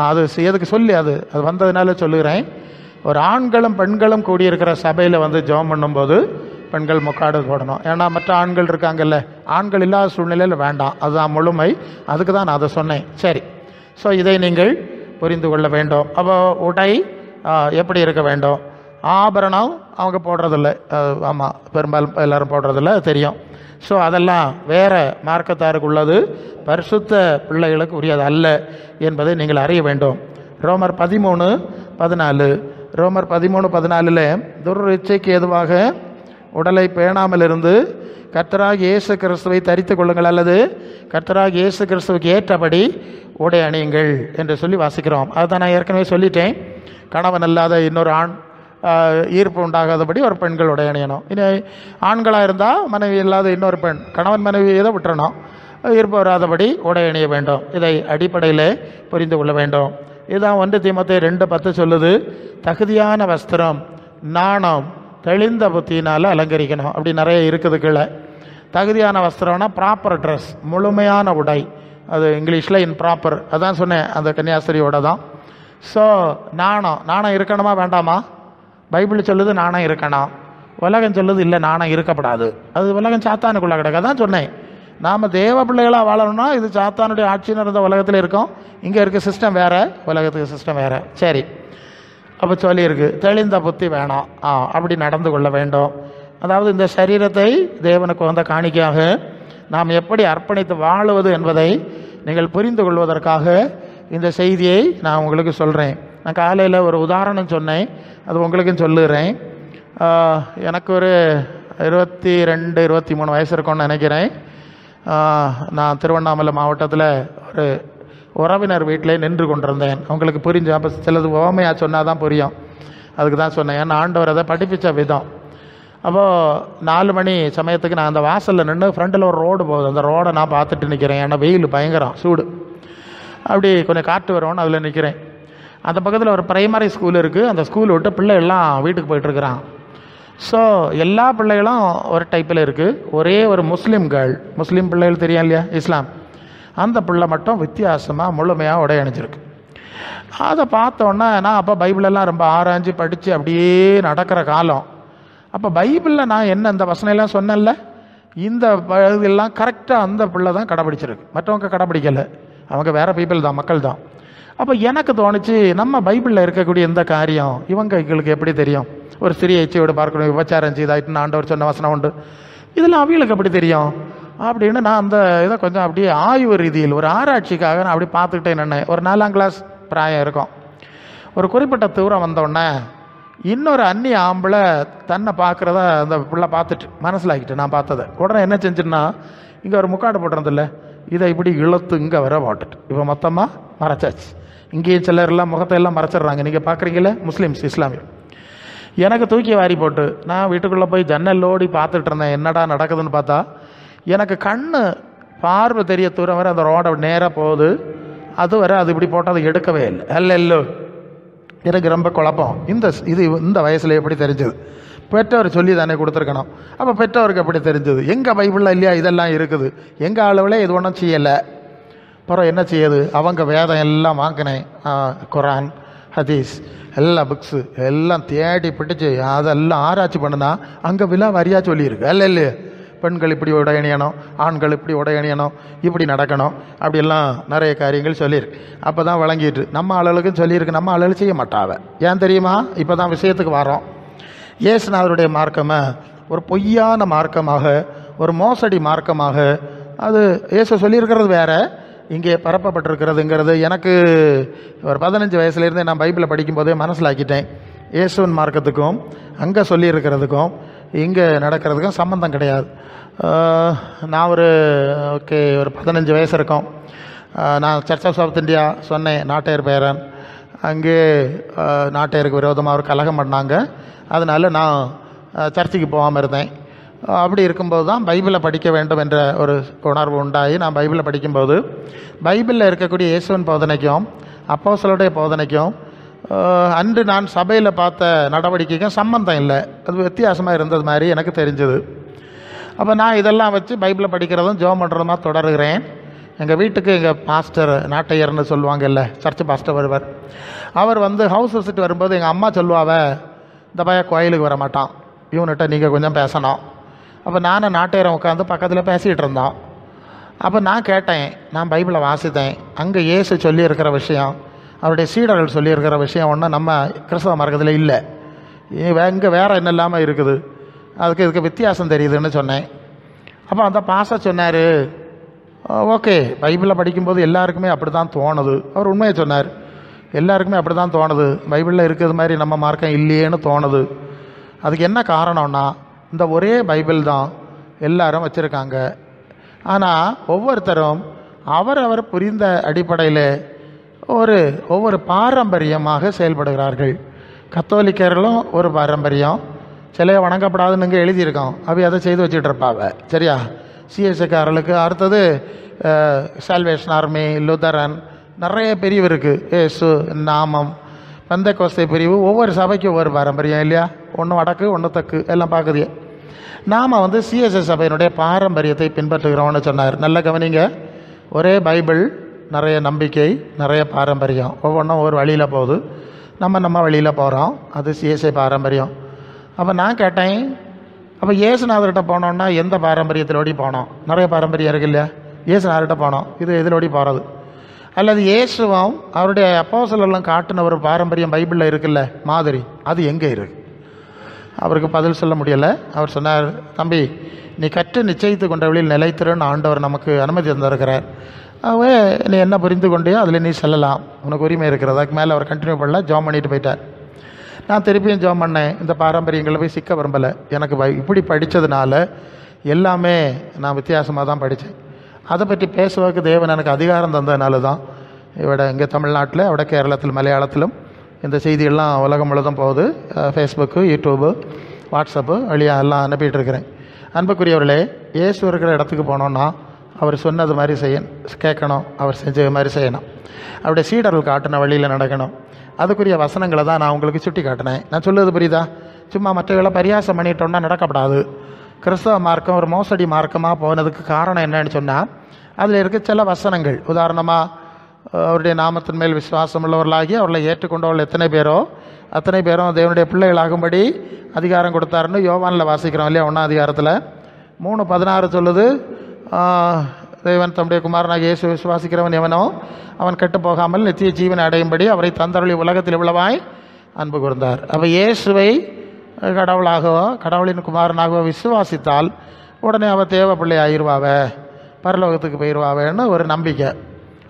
அது எதுக்கு சொல்லி அது வந்ததுனால சொல்லுகிறேன். ஒரு ஆண்களும் பெண்களும் கூடியிருக்கிற சபையில் ஜெபம் பண்ணும்போது பெண்கள் முக்காடு போடணும். ஏன்னா மற்ற ஆண்கள் இருக்காங்கல்ல, ஆண்கள் இல்லாத சூழ்நிலையில் வேண்டாம், அதுதான் முழுமை. அதுக்கு தான் நான் அதை சொன்னேன். சரி, ஸோ இதை நீங்கள் புரிந்து கொள்ள வேண்டும். அப்போ உடை எப்படி இருக்க வேண்டும், ஆபரணம் அவங்க போடுறதில்ல, ஆமாம் பெரும்பாலும் எல்லோரும் போடுறதில்ல, தெரியும். ஸோ அதெல்லாம் வேறு மார்க்கத்தாருக்கு உள்ளது, பரிசுத்த பிள்ளைகளுக்கு உரியது அல்ல என்பதை நீங்கள் அறிய வேண்டும். ரோமர் 13:14 துர்இச்சைக்கு ஏதுவாக உடலை பேணாமல் இருந்து கர்த்தராகிய இயேசு கிறிஸ்துவை தரித்து கொள்ளுங்கள், அல்லது கர்த்தராகிய இயேசு கிறிஸ்துவுக்கு ஏற்றபடி உடை அணியுங்கள் என்று சொல்லி வாசிக்கிறோம். அதுதான் நான் ஏற்கனவே சொல்லிட்டேன். கணவன் அல்லாத இன்னொரு ஆண் ஈர்ப்பு உண்டாகாதபடி ஒரு பெண்கள் உடை அணியணும். இனி ஆண்களாக இருந்தால் மனைவி இல்லாத இன்னொரு பெண், கணவன் மனைவி இதை விட்டுறணும், ஈர்ப்பு வராதபடி உடை அணிய வேண்டும். இதை அடிப்படையில் புரிந்து கொள்ள வேண்டும். இதுதான் 1 தீமோத்தேயு 2:10 சொல்லுது, தகுதியான வஸ்திரம் நாணம் தெளிந்த புத்தியினால் அலங்கரிக்கணும். அப்படி நிறைய இருக்குது கீழே. தகுதியான வஸ்திரம்னா ப்ராப்பர் ட்ரெஸ், முழுமையான உடை. அது இங்கிலீஷில் இன்ப்ராப்பர், அதான் சொன்னேன், அந்த கன்னியாஸ்திரியோட தான். ஸோ நாணம் இருக்கணுமா வேண்டாமா? பைபிள் சொல்லுது நாணம் இருக்கணும், உலகம் சொல்லுது இல்லை நாணம் இருக்கப்படாது. அது உலகம் சாத்தானுக்குள்ளே கிடக்க தான் சொன்னேன். நாம் தேவ பிள்ளைகளாக வாழணும்னா இது சாத்தானுடைய ஆட்சின்னு இருந்த உலகத்தில் இருக்கோம். இங்கே இருக்க சிஸ்டம் வேறு, உலகத்துக்கு சிஸ்டம் வேறு. சரி, அப்போ சொல்லியிருக்கு தெளிந்த புத்தி வேணாம், அப்படி நடந்து கொள்ள வேண்டும். அதாவது இந்த சரீரத்தை தேவனுக்கு வந்த காணிக்கையாக நாம் எப்படி அர்ப்பணித்து வாழுவது என்பதை நீங்கள் புரிந்து கொள்வதற்காக இந்த செய்தியை நான் உங்களுக்கு சொல்கிறேன். நான் காலையில் ஒரு உதாரணம் சொன்னேன், அது உங்களுக்கும் சொல்லுகிறேன். எனக்கு ஒரு 22 23 வயசு இருக்கும்னு நினைக்கிறேன். நான் திருவண்ணாமலை மாவட்டத்தில் ஒரு உறவினர் வீட்டிலே நின்று கொண்டிருந்தேன். அவங்களுக்கு புரிஞ்சு, அப்போ சிலது ஓமையாக சொன்னால் தான் புரியும், அதுக்கு தான் சொன்னேன். ஏன்னா ஆண்டவர் அதை படிப்பித்த விதம். அப்போது 4 மணி சமயத்துக்கு நான் அந்த வாசலில் நின்று, ஃப்ரண்டில் ஒரு ரோடு போகுது, அந்த ரோடை நான் பார்த்துட்டு நிற்கிறேன். ஏன்னா வெயில் பயங்கரம், சூடு, அப்படி கொஞ்சம் காற்று வரும்னு அதில் நிற்கிறேன். அந்த பக்கத்தில் ஒரு பிரைமரி ஸ்கூல் இருக்குது. அந்த ஸ்கூல் விட்டு பிள்ளைகள்லாம் வீட்டுக்கு போயிட்டுருக்குறான். ஸோ எல்லா பிள்ளைகளும் ஒரு டைப்பில் இருக்குது. ஒரே ஒரு முஸ்லீம் கேர்ள், முஸ்லீம் பிள்ளைகள் தெரியும் இல்லையா, இஸ்லாம், அந்த பிள்ளை மட்டும் வித்தியாசமாக முழுமையாக உடை அணிஞ்சிருக்கு. அதை பார்த்தோன்னே நான் அப்போ பைபிளெல்லாம் ரொம்ப ஆராய்ஞ்சு படித்து அப்படியே நடக்கிற காலம். அப்போ பைபிளில் நான் என்ன இந்த வசனையெல்லாம் சொன்னேன்ல, இந்த இதெல்லாம் கரெக்டாக அந்த பிள்ளை தான் கடைப்பிடிச்சிருக்கு, மற்றவங்க கடைப்பிடிக்கலை. அவங்க வேறு பீப்புள் தான், மக்கள் தான். அப்போ எனக்கு தோணுச்சு, நம்ம பைபிளில் இருக்கக்கூடிய இந்த காரியம் இவங்களுக்கு எப்படி தெரியும்? ஒரு சிறிய இச்சையோடு பார்க்கணும், விபச்சாரம் செய்தாயிட்டுன்னு ஆண்டவர் சொன்ன வசனம் உண்டு, இதெல்லாம் அவங்களுக்கு எப்படி தெரியும் அப்படின்னு நான் அந்த இதை கொஞ்சம் அப்படியே ஆய்வு ரீதியில் ஒரு ஆராய்ச்சிக்காக நான் அப்படி பார்த்துக்கிட்டே நின்னேன். ஒரு 4ஆம் கிளாஸ் பிராயம் இருக்கும். ஒரு குறிப்பிட்ட தூரம் வந்தோடனே இன்னொரு அந்நிய ஆம்பளை தன்னை பார்க்குறத அந்த பிள்ளை பார்த்துட்டு மனசிலாக்கிட்டு, நான் பார்த்ததை உடனே என்ன செஞ்சுன்னா, இங்கே ஒரு முக்காடு போட்டுறதில்ல, இதை இப்படி இழுத்து இங்கே வர போட்டுட்டு இப்போ மொத்தமாக மறைச்சாச்சு. இங்கேயும் சிலர்லாம் முகத்தை எல்லாம் மறைச்சிட்றாங்க, நீங்கள் பார்க்குறீங்களே முஸ்லீம்ஸ், இஸ்லாமியர். எனக்கு தூக்கி வாரி போட்டு நான் வீட்டுக்குள்ளே போய் ஜன்னல் ஓடி பார்த்துட்டு இருந்தேன், என்னடா நடக்குதுன்னு பார்த்தா, எனக்கு கண்ணு பார்வை தெரிய தூரம் வரை அந்த ரோடை நேராக போகுது. அது வரை அது இப்படி போட்டால் அது எடுக்கவே இல்லை. அல்ல, எனக்கு ரொம்ப குழப்பம். இந்த வயசில் எப்படி தெரிஞ்சது? பெற்றவர் சொல்லி தானே கொடுத்துருக்கணும். அப்போ பெற்றவருக்கு எப்படி தெரிஞ்சது? எங்கள் பைபிளில் இல்லையா இதெல்லாம் இருக்குது, எங்கள் அளவில் இது ஒன்றும் செய்யலை. அப்புறம் என்ன செய்யுது, அவங்க வேதம் எல்லாம் வாங்கினேன், குரான், ஹதீஸ், எல்லா புக்ஸு எல்லாம் தேடி பிடிச்சி அதெல்லாம் ஆராய்ச்சி பண்ணுனா அங்கே விழா வரியாக சொல்லியிருக்கு. இல்லையே, பெண்கள் இப்படி உடை அணியணும், ஆண்கள் இப்படி உடை அணியணும், இப்படி நடக்கணும், அப்படியெல்லாம் நிறைய காரியங்கள் சொல்லியிருக்கு. அப்போ தான் விளங்கிட்டு நம்ம ஆளுகளுக்கும் சொல்லியிருக்கு, நம்ம ஆளுகள் செய்ய மாட்டாவ. ஏன் தெரியுமா? இப்போ தான் விஷயத்துக்கு வரோம். இயேசுநாதருடைய மார்க்கமை ஒரு பொய்யான மார்க்கமாக, ஒரு மோசடி மார்க்கமாக, அது இயேசு சொல்லியிருக்கிறது வேறு, இங்கே பரப்பப்பட்டிருக்கிறதுங்கிறது எனக்கு ஒரு 15 வயசுலேருந்தே நான் பைபிளை படிக்கும்போதே மனசிலாக்கிட்டேன். இயேசுவின் மார்க்கத்துக்கும் அங்கே சொல்லியிருக்கிறதுக்கும் இங்கே நடக்கிறதுக்கும் சம்மந்தம் கிடையாது. நான் ஒரு 15 வயசு இருக்கும். நான் சர்ச் ஆஃப் சவுத் இந்தியா சொன்னேன், நாட்டையர் பேரன். அங்கே நாட்டையருக்கு விரோதமாக ஒரு கலகம் பண்ணாங்க. அதனால் நான் சர்ச்சுக்கு போகாமல் இருந்தேன். அப்படி இருக்கும்போது தான் பைபிளை படிக்க வேண்டும் என்ற ஒரு உணர்வு உண்டாகி நான் பைபிளை படிக்கும்போது பைபிளில் இருக்கக்கூடிய இயேசுவின் போதனைக்கும் அப்போஸ்தலருடைய போதனைக்கும் அன்று நான் சபையில் பார்த்த நடவடிக்கைக்கும் சம்பந்தம் இல்லை, அது வித்தியாசமாக இருந்தது மாதிரி எனக்கு தெரிஞ்சது. அப்போ நான் இதெல்லாம் வச்சு பைபிளை படிக்கிறதும் ஜெபம் பண்ணுறதுமா தொடருகிறேன். எங்கள் வீட்டுக்கு எங்கள் பாஸ்டர், நாட்டையர்னு சொல்லுவாங்கல்ல, சர்ச் பாஸ்டர் வருவார். அவர் ஹவுஸ் விசிட் வரும்போது எங்கள் அம்மா சொல்லுவாவ, இந்த பையன் கோயிலுக்கு வர மாட்டான், இவன்கிட்ட நீங்கள் கொஞ்சம் பேசணும். அப்போ நானும் நாட்டையரம் உட்காந்து பக்கத்தில் பேசிகிட்டு இருந்தோம். அப்போ நான் கேட்டேன், நான் பைபிளை வாசித்தேன், அங்கே இயேசு சொல்லியிருக்கிற விஷயம், அவருடைய சீடர்கள் சொல்லியிருக்கிற விஷயம் ஒன்றும் நம்ம கிறிஸ்தவ மார்க்கத்தில் இல்லை, இங்கே வேறு என்ன இல்லாமல் இருக்குது, இதுக்கு வித்தியாசம் தெரியுதுன்னு சொன்னேன். அப்போ அந்த பாஸ்டர் சொன்னார், ஓகே, பைபிளை படிக்கும்போது எல்லாருக்குமே அப்படி தான் தோணுது. அவர் உண்மையை சொன்னார், எல்லாருக்குமே அப்படி தான் தோணுது, பைபிளில் இருக்கிறது மாதிரி நம்ம மார்க்கம் இல்லையேன்னு தோணுது. அதுக்கு என்ன காரணம்னா, இந்த ஒரே பைபிள் தான் எல்லாரும் வச்சுருக்காங்க. ஆனால் ஒவ்வொருத்தரும் அவரவர் புரிந்த அடிப்படையில் ஒவ்வொரு பாரம்பரியமாக செயல்படுகிறார்கள். கத்தோலிக்கர்களும் ஒரு பாரம்பரியம், சிலையை வணங்கப்படாதுன்னு இங்கே எழுதியிருக்கோம், அவை அதை செய்து வச்சுட்டு இருப்பாங்க, சரியா? சிஎஸ்ஐக்காரர்களுக்கு அடுத்தது சால்வேஷன் ஆர்மி, லுதரன், நிறைய பிரிவு இருக்குது, ஏசு நாமம், பெந்தெக்கோஸ்தே பிரிவு, ஒவ்வொரு சபைக்கும் ஒவ்வொரு பாரம்பரியம் இல்லையா? ஒன்று வடக்கு, ஒன்று தெற்கு, எல்லாம் பார்க்குது. நாம் சிஎஸ்ஐ சபையினுடைய பாரம்பரியத்தை பின்பற்றுகிறோம்னு சொன்னார். நல்ல கவனிங்க, ஒரே பைபிள், நிறைய நம்பிக்கை, நிறைய பாரம்பரியம், ஒவ்வொன்றும் ஒவ்வொரு வழியில் போகுது, நம்ம வழியில் போகிறோம், அது சிஎஸ்ஐ பாரம்பரியம். அப்போ நான் கேட்டேன், அப்போ இயேசுநாதர்கிட்ட போனோன்னா எந்த பாரம்பரியத்திலோடி போனோம்? நிறைய பாரம்பரியம் இருக்கு இல்லையா? இயேசுநாதர்கிட்ட போனோம், இது எதிலோடி போகிறது? அல்லது இயேசுவும் அவருடைய அப்போஸ்தலர்களும் காட்டின ஒரு பாரம்பரியம் பைபிளில் இருக்குல்ல, மாதிரி, அது எங்கே இருக்குது? அவருக்கு பதில் சொல்ல முடியலை. அவர் சொன்னார், தம்பி, நீ கற்று நிச்சயித்து கொண்ட வழியில் நிலைத்திருன்னு ஆண்டவர் நமக்கு அனுமதி தந்திருக்கிறார். நீ என்ன புரிந்து கொண்டே அதில் நீ செல்லலாம், உனக்கு உரிமை இருக்கிறது. அதுக்கு மேலே அவர் கண்டினியூ பண்ணல, ஜாம் பண்ணிட்டு போயிட்டார். நான் திருப்பியும் ஜெபம் பண்ணேன், இந்த பாரம்பரியங்களை போய் சிக்க விரும்பலை. எனக்கு இப்படி படித்ததுனால எல்லாமே நான் வித்தியாசமாக தான் படித்தேன். அதை பற்றி பேசுவதற்கு தேவன் எனக்கு அதிகாரம் தந்ததுனால தான் இங்கே தமிழ்நாட்டில் விட கேரளத்தில் மலையாளத்திலும் இந்த செய்தியெல்லாம் உலகம் முழுதும் போகுது. ஃபேஸ்புக்கு, யூடியூபு, வாட்ஸ்அப்பு வழியாக எல்லாம் அனுப்பிட்டு இருக்கிறேன். அன்புக்குரியவர்களே, இயேசு இருக்கிற இடத்துக்கு போனோன்னா அவர் சொன்னது மாதிரி கேட்கணும், அவர் செஞ்சது மாதிரி செய்யணும். அவருடைய சீடர்கள் காட்டின வழியில் நடக்கணும். அதுக்குரிய வசனங்களை தான் நான் உங்களுக்கு சுட்டி காட்டினேன். நான் சொல்லுவது புரியுதா? சும்மா மற்றவர்களை பரியாசம் பண்ணிட்டோன்னா நடக்கப்படாது. கிறிஸ்தவ மார்க்கம் ஒரு மோசடி மார்க்கமாக போனதுக்கு காரணம் என்னன்னு சொன்னால், அதில் இருக்க சில வசனங்கள், உதாரணமாக அவருடைய நாமத்தின் மேல் விசுவாசம் உள்ளவர்களாகி அவர்களை ஏற்றுக்கொண்டவர்கள் எத்தனை பேரோ அத்தனை பேரும் தேவனுடைய பிள்ளைகளாகும்படி அதிகாரம் கொடுத்தாருன்னு யோவானில் வாசிக்கிறோம் இல்லையா? 1ஆம் அதிகாரத்தில் 3:16 சொல்லுது, தேவன் தம்முடைய குமாரனாக இயேசு விசுவாசிக்கிறவன் எவனோ அவன் கெட்டு போகாமல் நித்திய ஜீவனை அடையும்படி அவரை தந்தருளி உலகத்தில் இவ்வளவாய் அன்பு கூர்ந்தார். அப்போ இயேசுவை கடவுளாகவோ கடவுளின் குமாரனாகவோ விசுவாசித்தால் உடனே அவள் தேவ பிள்ளை ஆயிடுவாவ, பரலோகத்துக்கு போயிடுவாவேன்னு ஒரு நம்பிக்கை.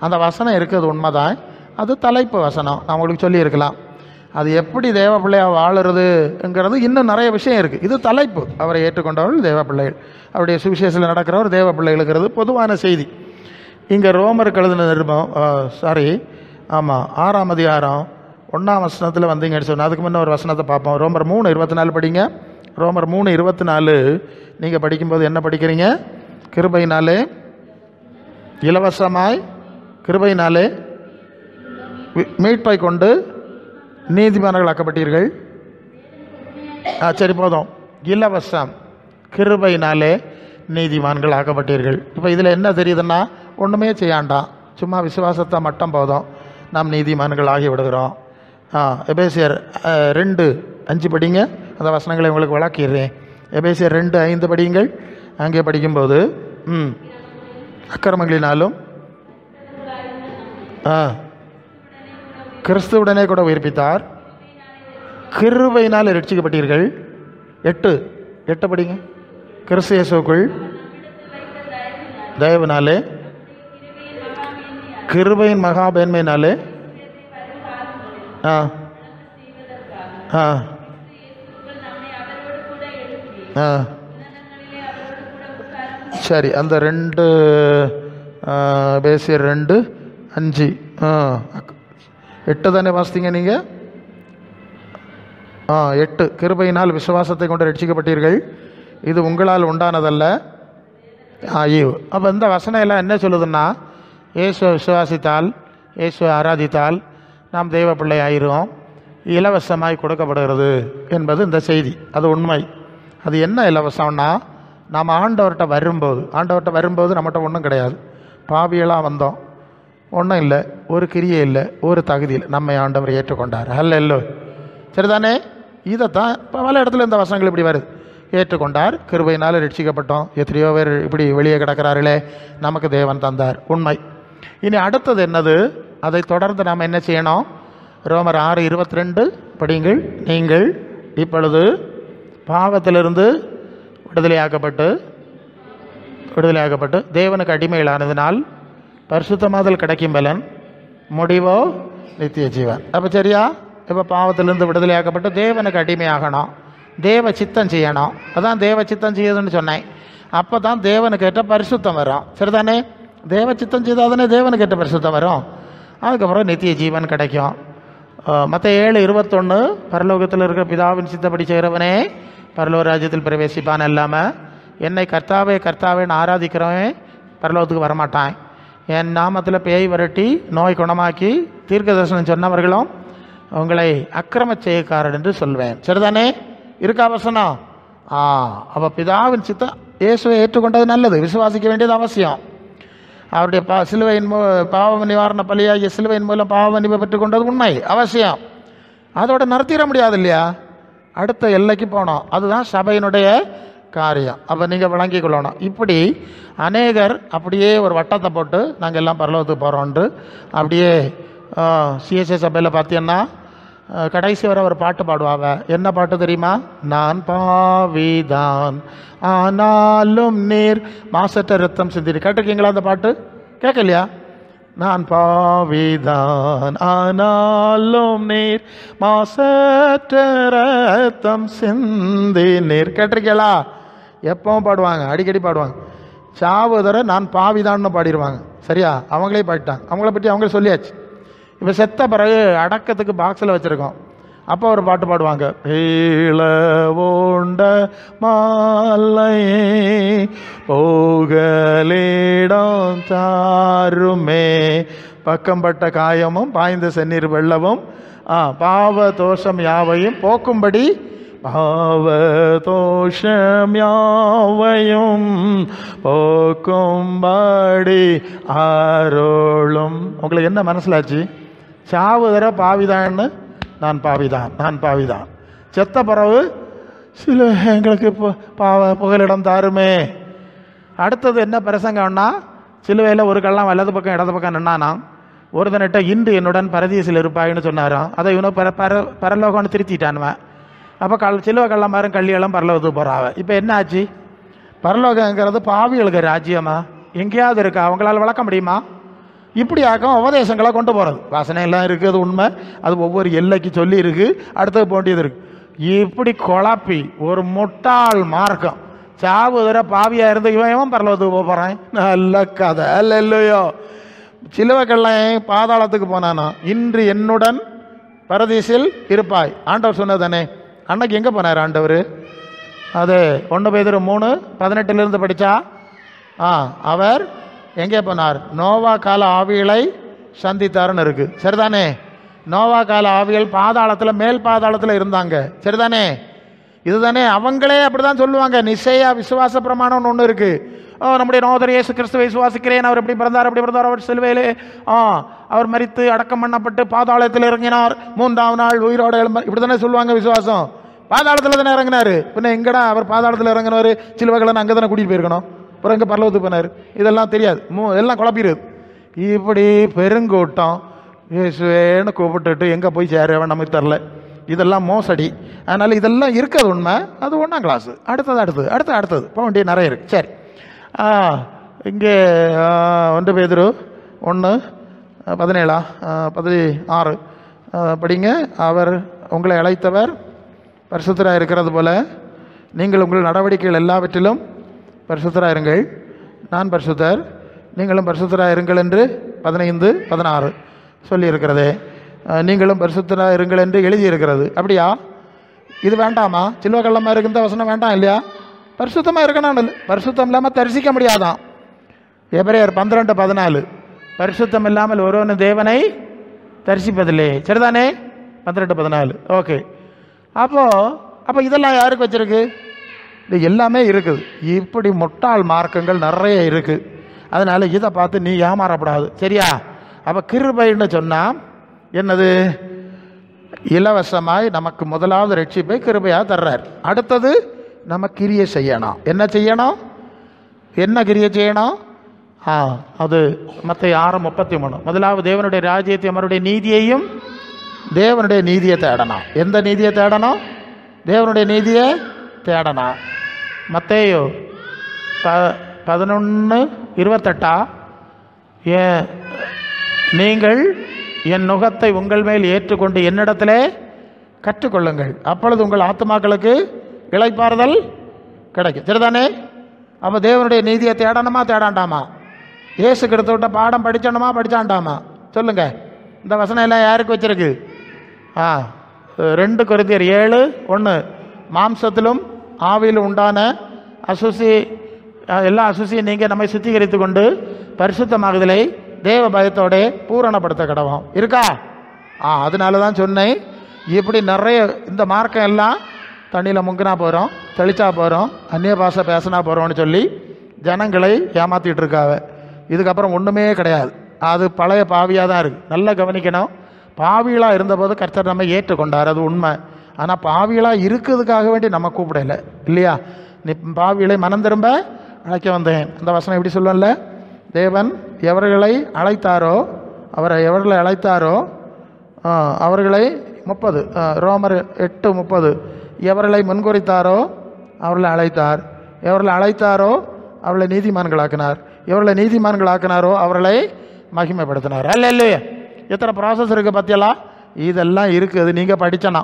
அந்த வசனம் இருக்குது, உண்மைதான். அது தலைப்பு வசனம், நான் உங்களுக்கு சொல்லியிருக்கலாம். அது எப்படி தேவ பிள்ளையாக வாழுறதுங்கிறது இன்னும் நிறைய விஷயம் இருக்குது. இது தலைப்பு, அவரை ஏற்றுக்கொண்டவர்கள் தேவ பிள்ளைகள், அவருடைய சுவிசேஷத்தில் நடக்கிறவர் தேவ பிள்ளைகளுங்கிறது பொதுவான செய்தி. இங்கே ரோமருக்கு எழுதின நிருபம், ஆமாம் 6ஆம் அதிகாரம் 1ஆம் வசனத்தில் வந்தீங்கன்னு சொன்னால், அதுக்கு முன்னே ஒரு வசனத்தை பார்ப்போம். ரோமர் 3:24 படிங்க. ரோமர் 3:24 நீங்கள் படிக்கும்போது என்ன படிக்கிறீங்க? கிருபையினாலே இலவசமாய், கிருபையினாலே மீட்பை கொண்டு நீதிமான்கள் ஆக்கப்பட்டீர்கள். சரி போதும், இலவசம், கிருபையினாலே நீதிமான்கள் ஆக்கப்பட்டீர்கள். இப்போ இதில் என்ன தெரியுதுன்னா, ஒன்றுமே செய்யாண்டாம், சும்மா விசுவாசத்தை மட்டும் போதும், நாம் நீதிமான்கள் ஆகி விடுகிறோம். எபேசியர் 2:5 படிங்க. அந்த வசனங்களை உங்களுக்கு விளக்கிடுறேன். எபேசியர் 2:5 படியுங்கள். அங்கே படிக்கும்போது அக்கிரமங்களினாலும் கிறிஸ்துவுடனே கூட உயிர்ப்பித்தார், கிருபையினால் ரட்சிக்கப்பட்டீர்கள். 8 படிங்க. கிறிஸ்து இயேசுவுக்குள் தயவினாலே கிருபையின் மகாபேன்மையினாலே சரி, அந்த 2 பேசியர் 2:5 8 தானே வாசித்தீங்க நீங்கள்? 8 கிருபையினால் விசுவாசத்தை கொண்டு ரட்சிக்கப்பட்டீர்கள், இது உங்களால் உண்டானதல்ல, ஈவு. அப்போ இந்த வசனம் எல்லாம் என்ன சொல்லுதுன்னா, இயேசுவை விசுவாசித்தால், இயேசுவை ஆராதித்தால் நாம் தெய்வ பிள்ளை ஆயிரும், இலவசமாய் கொடுக்கப்படுகிறது என்பது இந்த செய்தி. அது உண்மை. அது என்ன இலவசம்னா, நாம் ஆண்டவர்கிட்ட வரும்போது நம்மகிட்ட ஒன்றும் கிடையாது, பாவியெல்லாம் வந்தோம், ஒன்றும் இல்லை, ஒரு கிரியை இல்லை, ஒரு தகுதி இல்லை, நம்மை ஆண்டவர் ஏற்றுக்கொண்டார். அல்ல சரிதானே? இதைத்தான் பல இடத்துல இந்த வசனங்கள் இப்படி வருது. ஏற்றுக்கொண்டார், கிருபையினால் ரட்சிக்கப்பட்டோம், எத்தனையோ பேர் இப்படி வெளியே கிடக்கிறார்களே, நமக்கு தேவன் தந்தார், உண்மை. இனி அடுத்தது என்னது? அதை தொடர்ந்து நாம் என்ன செய்யணும்? ரோமர் 6:22 படியுங்கள். நீங்கள் இப்பொழுது பாவத்திலிருந்து விடுதலையாக்கப்பட்டு தேவனுக்கு அடிமையிலானதினால் பரிசுத்தமாதல் கிடைக்கும் பலன், முடிவோ நித்திய ஜீவன். அப்போ சரியா? இப்போ பாவத்திலிருந்து விடுதலையாக்கப்பட்டு தேவனுக்கு அடிமையாகணும், தேவ சித்தம் செய்யணும். அதான் தேவ சித்தம் செய்யுதுன்னு சொன்னேன். அப்போ தான் தேவனுக்கு ஏற்ற பரிசுத்தம் வரும். சரிதானே? தேவ சித்தம் செய்தால் தானே தேவனுக்கு ஏற்ற பரிசுத்தம் வரும். அதுக்கப்புறம் நித்திய ஜீவன் கிடைக்கும். மத்தேயு 7:21 பரலோகத்தில் இருக்கிற பிதாவின் சித்தப்படி செய்கிறவனே பரலோக ராஜ்யத்தில் பிரவேசிப்பான், இல்லாமல் என்னை கர்த்தாவே கர்த்தாவேன்னு ஆராதிக்கிறவன் பரலோகத்துக்கு வரமாட்டான். என் நாமத்தில் பேய் விரட்டி நோய் குணமாக்கி தீர்க்க தரிசனம் சொன்னவர்களும் உங்களை அக்கிரம செய்யக்காரர் என்று சொல்வேன். சரிதானே? இருக்கா வசனம்? அப்போ பிதாவின் சித்தம் இயேசுவை ஏற்றுக்கொண்டது நல்லது, விசுவாசிக்க வேண்டியது அவசியம். அவருடைய சிலுவையின் பாவ நிவாரண பலியாகிய சிலுவையின் மூலம் பாவ மன்னிப்பை பெற்றுக்கொண்டது உண்மை, அவசியம். அதோட நிறுத்திட முடியாது இல்லையா? அடுத்த எல்லைக்கு போனோம். அதுதான் சபையினுடைய காரியம். அப்போ நீங்கள் விளங்கிக் கொள்ளணும். இப்படி அநேகர் அப்படியே ஒரு வட்டத்தை போட்டு நாங்கள் எல்லாம் பரலோகத்துக்கு போகிறோன்ட்டு அப்படியே சிஎஸ்ஐ சபையில் பார்த்தீங்கன்னா கடைசி வரை ஒரு பாட்டு பாடுவாங்க. என்ன பாட்டு தெரியுமா? நான் பாவிதான் ஆனாலும் நீர் மாசற்ற ரத்தம் சிந்திரி. கேட்டிருக்கீங்களா அந்த பாட்டு? கேட்கலையா? நான் பாவிதான், ஆனாலும் நீர் மாசற்ற ரத்தம் சிந்தி நீர். கேட்டிருக்கீங்களா? எப்பவும் பாடுவாங்க, அடிக்கடி பாடுவாங்க. சாவுதர நான் பாவிதான்னு பாடிடுவாங்க. சரியா? அவங்களே பாடிட்டாங்க, அவங்கள பற்றி அவங்களே சொல்லியாச்சு. இப்போ செத்த பிறகு அடக்கத்துக்கு பாக்ஸில் வச்சுருக்கோம். அப்போ ஒரு பாட்டு பாடுவாங்க. ஓண்ட மாலை போகலிடம் தாருமே, பக்கம்பட்ட காயமும் பாய்ந்த செந்நீர் வெள்ளவும் பாவ தோஷம் யாவையும் போக்கும்படி, பாவ தோஷம் யாவையும் போக்கும்படி ஆரோளும். உங்களுக்கு என்ன மனசிலாச்சு? சாவுதர பாவிதான்னு நான் பாவிதான், நான் பாவிதான். செத்த பிறகு சில எங்களுக்கு புகலிடம் தாருமே. அடுத்தது என்ன பிரசங்கம்னா, சிலுவையில் ஒரு கள்ளம் வலது பக்கம் இடது பக்கம் நின்னானா, ஒருத்தனிட்ட இன்று என்னுடன் பரதீசில் இருப்பாயின்னு சொன்னாராம். அதை இவனை பரலோகம்னு திருத்திட்டானுவன். அப்போ சிலுவை கள்ளம் மாறும் கள்ளியெல்லாம் பரலோகத்துக்கு போகிறாவ. இப்போ என்ன ஆச்சு? பரலோகங்கிறது பாவிகளுக்கு ராஜ்யமா? எங்கேயாவது இருக்கா? அவங்களால வளர்க்க முடியுமா? இப்படியாக்கம் உபதேசங்களை கொண்டு போகிறது. வாசனை எல்லாம் இருக்குது, அது உண்மை. அது ஒவ்வொரு எல்லைக்கு சொல்லி இருக்குது, அடுத்தது போண்டியது இருக்குது. இப்படி குழப்பி ஒரு முட்டாள் மார்க்கம். சாவுதர பாவியாக இருந்து இவன் பரலோகத்துக்கு போகிறான். நல்ல கதை அல்ல இல்லையோ? சிலுவைக்கெல்லாம் பாதாளத்துக்கு போனானா, இன்று என்னுடன் பரதீசில் இருப்பாய் ஆண்டவர் சொன்னதானே. அன்னைக்கு எங்கே போனார் ஆண்டவர்? அது 1 பேதுரு 3:18 படித்தா அவர் எங்கே போனார்? நோவா கால ஆவிகளை சந்தித்தாருன்னு இருக்கு. சரிதானே? நோவா கால ஆவிகள் பாதாளத்தில், மேல் பாதாளத்தில் இருந்தாங்க. சரிதானே? இதுதானே அவங்களே அப்படிதான் சொல்லுவாங்க. நிச்சயா விசுவாச பிரமாணம்னு ஒன்று இருக்கு. நம்முடைய நோதர் இயேசு கிறிஸ்துவை விசுவாசிக்கிறேன், அவர் எப்படி பிறந்தார், அப்படி பிறந்தார், அவர் சிலுவையிலே அவர் மரித்து அடக்கம் பண்ணப்பட்டு பாதாளத்தில் இறங்கினார், 3ஆம் நாள் உயிரோடு எழுந்தார், இப்படி தானே சொல்லுவாங்க. விசுவாசம் பாதாளத்தில் தானே இறங்கினார். பின்ன எங்கடா அவர் பாதாளத்தில் இறங்கினார்? சிலுவைகளை அங்கே தானே கூட்டிகிட்டு போயிருக்கணும். அப்புறம் எங்கே பரலோகத்துக்கு போனார்? இதெல்லாம் தெரியாது, எல்லாம் குழப்பிடுது. இப்படி பெருங்கூட்டம் இயேசுவேன்னு கூப்பிட்டுட்டு எங்கே போய் சேரவன் நமக்கு தரல. இதெல்லாம் மோசடி. அதனால் இதெல்லாம் இருக்காது உண்மை. அது 1ஆம் கிளாஸ். அடுத்தது போக வேண்டிய நிறைய இருக்குது. சரி, இங்கே 1 பேதுரு 1:17-16 படிங்க. அவர் உங்களை அழைத்தவர் பரிசுத்தராக இருக்கிறது போல நீங்கள் உங்கள் நடவடிக்கைகள் எல்லாவற்றிலும் பரிசுத்தராக இருங்கள். நான் பரிசுத்தர், நீங்களும் பரிசுத்தராக இருங்கள் என்று 15-16 சொல்லியிருக்கிறதே. நீங்களும் பரிசுத்தராக இருங்கள் என்று எழுதியிருக்கிறது. அப்படியா? இது வேண்டாமா? சிலுவை கள்ளமாக இருக்கின்ற வசனம் வேண்டாம் இல்லையா? பரிசுத்தமாக இருக்கணும். பரிசுத்தம் இல்லாமல் தரிசிக்க முடியாதான். எபிரேயர் 12:14 பரிசுத்தம் இல்லாமல் ஒருவன் தேவனை தரிசிப்பதில்லை. சரிதானே? 12:14. ஓகே. அப்போ இதெல்லாம் யாருக்கு வச்சிருக்கு? இது எல்லாமே இருக்குது. இப்படி முட்டாள் மார்க்கங்கள் நிறைய இருக்குது. அதனால் இதை பார்த்து நீ ஏமாறப்படாது. சரியா? அப்போ கிருபைன்னு சொன்னால் என்னது? இலவசமாய் நமக்கு முதலாவது ரட்சிப்பை கிருபையாக தர்றார். அடுத்தது நம்ம கிரியை செய்யணும். என்ன செய்யணும்? என்ன கிரியை செய்யணும்? அது மத்தேயு 6:33. முதலாவது தேவனுடைய ராஜ்யத்தையும் அவருடைய நீதியையும், தேவனுடைய நீதியை தேடணும். எந்த நீதியை தேடணும்? தேவனுடைய நீதியை தேடணும். மத்தேயு 11:28 நீங்கள் என் நுகத்தை உங்கள் மேல் ஏற்றுக்கொண்டு என்னிடத்திலே கற்றுக்கொள்ளுங்கள், அப்பொழுது உங்கள் ஆத்துமாக்களுக்கு இளைப்பாறுதல் கிடைக்கும். சரிதானே? அப்போ தேவனுடைய நீதியை தேடணுமா தேடாண்டாமா? இயேசு கிறிஸ்துவிட்ட பாடம் படிச்சணுமா படிச்சாண்டாமா? சொல்லுங்க. இந்த வசனம் எல்லாம் யாருக்கு வச்சிருக்கு? 2 கொரிந்தியர் 7:1 மாம்சத்திலும் ஆவியிலும் உண்டான எல்லா அசுசியும் நீங்கள் நம்மை சுத்திகரித்து கொண்டு பரிசுத்தமாகுதலை தேவ பயத்தோட பூரணப்படுத்த கடவோம். இருக்கா? அதனால தான் சொன்னேன். இப்படி நிறைய இந்த மார்க்கம் எல்லாம் தண்ணியில் முங்கினா போகிறோம், தெளிச்சா போகிறோம், அந்நிய பாஷை பேசினா போகிறோம்னு சொல்லி ஜனங்களை ஏமாற்றிட்டு இருக்காவ. இதுக்கப்புறம் ஒன்றுமே கிடையாது. அது பழைய பாவியாக தான் இருக்குது. நல்லா கவனிக்கணும். பாவிகளாக இருந்தபோது கர்த்தர் நம்ம ஏற்றுக்கொண்டார், அது உண்மை. ஆனால் பாவிகளாக இருக்கிறதுக்காக வேண்டி நம்ம கூப்பிடலை இல்லையா? நீ பாவிகளை மனம் திரும்ப அழைக்க வந்தேன். அந்த வசனம் எப்படி சொல்லல? தேவன் எவர்களை அழைத்தாரோ அவர்களை 30 ரோமர் 8:30 எவர்களை முன்குறித்தாரோ அவர்களை அழைத்தார், எவர்களை அழைத்தாரோ அவர்களை நீதிமான்களாக்கினார், எவர்களை நீதிமான்களாக்கினாரோ அவர்களை மகிமைப்படுத்தினார். அல்லேலூயா. எத்தனை ப்ராசஸ் இருக்குது பற்றியெல்லாம்? இதெல்லாம் இருக்குது. நீங்கள் படித்தனா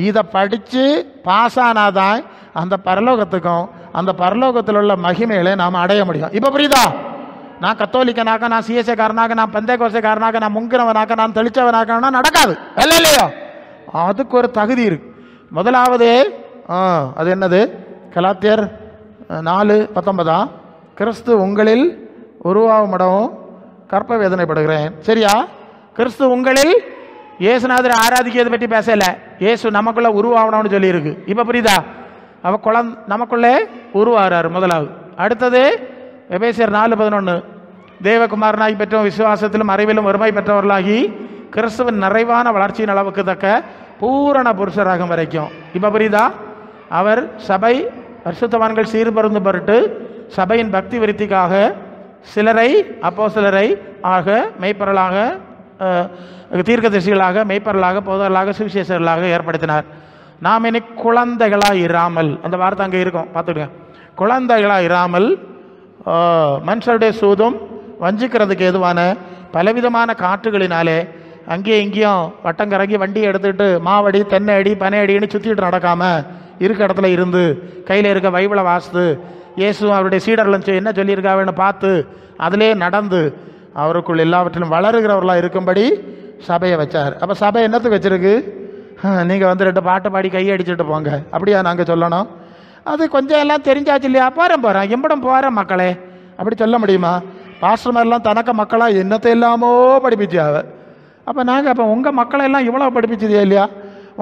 இதை படித்து பாஸ் ஆனாதான் அந்த பரலோகத்துக்கும் அந்த பரலோகத்தில் உள்ள மகிமைகளை நாம் அடைய முடியும். இப்போ புரியுதா? நான் கத்தோலிக்கனாக்க, நான் சிஎஸ்ஏக்காரனாக, நான் பெந்தேகோஸ்தேக்காரனாக, நான் முங்கினவனாக்க, நான் தெளிச்சவனாக்கன்னா நடக்காது. இல்லையா? அதுக்கு ஒரு தகுதி இருக்கு. முதலாவது அது என்னது? கலாத்தியர் 4:19 கிறிஸ்து உங்களில் உருவாகுமிடவும் கற்ப வேதனைப்படுகிறேன். சரியா? கிறிஸ்து உங்களில் இயேசுநாதரை ஆராதிக்கிறதை பற்றி பேசல, இயேசு நமக்குள்ள உருவாகணும்னு சொல்லியிருக்கு. இப்போ புரியுதா? அவ நமக்குள்ளே உருவாகிறார் முதலாவது. அடுத்தது எபேசியர் 4:11 தேவகுமாரனாகி பெற்றோம் விசுவாசத்திலும் அறிவிலும் ஒருமை பெற்றவர்களாகி கிறிஸ்துவின் நிறைவான வளர்ச்சியின் அளவுக்கு தக்க பூரண புருஷராகும் வரைக்கும். இப்போ புரியுதா? அவர் சபை பரிசுத்தவான்கள் சீர்பருந்து பொருட்டு சபையின் பக்தி விருத்திக்காக சிலரை அப்போஸ்தலரை ஆக, மெய்ப்பொருளாக, தீர்க்கதரிசிகளாக, மெய்ப்பொருளாக, போதகர்களாக, சுவிசேஷர்களாக ஏற்படுத்தினார். நாம் இனி குழந்தைகளாக இராமல், அந்த வார்த்தை அங்கே இருக்கும் பார்த்துடுங்க, குழந்தைகளாக இராமல் மனுஷருடைய சூதும் வஞ்சிக்கிறதுக்கு ஏதுவான பலவிதமான காற்றுகளினாலே அங்கேயும் இங்கேயும் வட்டம் கறங்கி வண்டியை எடுத்துகிட்டு மாவடி, தென்னை அடி, பனை அடின்னு சுற்றிட்டு நடக்காமல் இருக்க இடத்துல இருந்து கையில் இருக்க பைபிளை வாசித்து இயேசு அவருடைய சீடர்களும் என்ன சொல்லியிருக்காங்கன்னு பார்த்து அதிலே நடந்து அவருக்குள் எல்லாவற்றிலும் வளருகிறவர்களாக இருக்கும்படி சபையை வச்சார். அப்போ சபை என்னத்துக்கு வச்சிருக்கு? நீங்கள் வந்து 2 பாட்டு பாடி கையடிச்சுட்டு போங்க அப்படியா நாங்கள் சொல்லணும்? அது கொஞ்சம் எல்லாம் தெரிஞ்சாச்சு இல்லையா? போகிறேன் எம்படம் போகிறேன் மக்களே அப்படி சொல்ல முடியுமா? பாஸ்டர் மாதிரிலாம் தனக்க மக்களாக என்னத்தை இல்லாமோ படிப்பிச்சாவ. அப்போ உங்கள் மக்களை எல்லாம் இவ்வளோ படிப்பிச்சதே இல்லையா?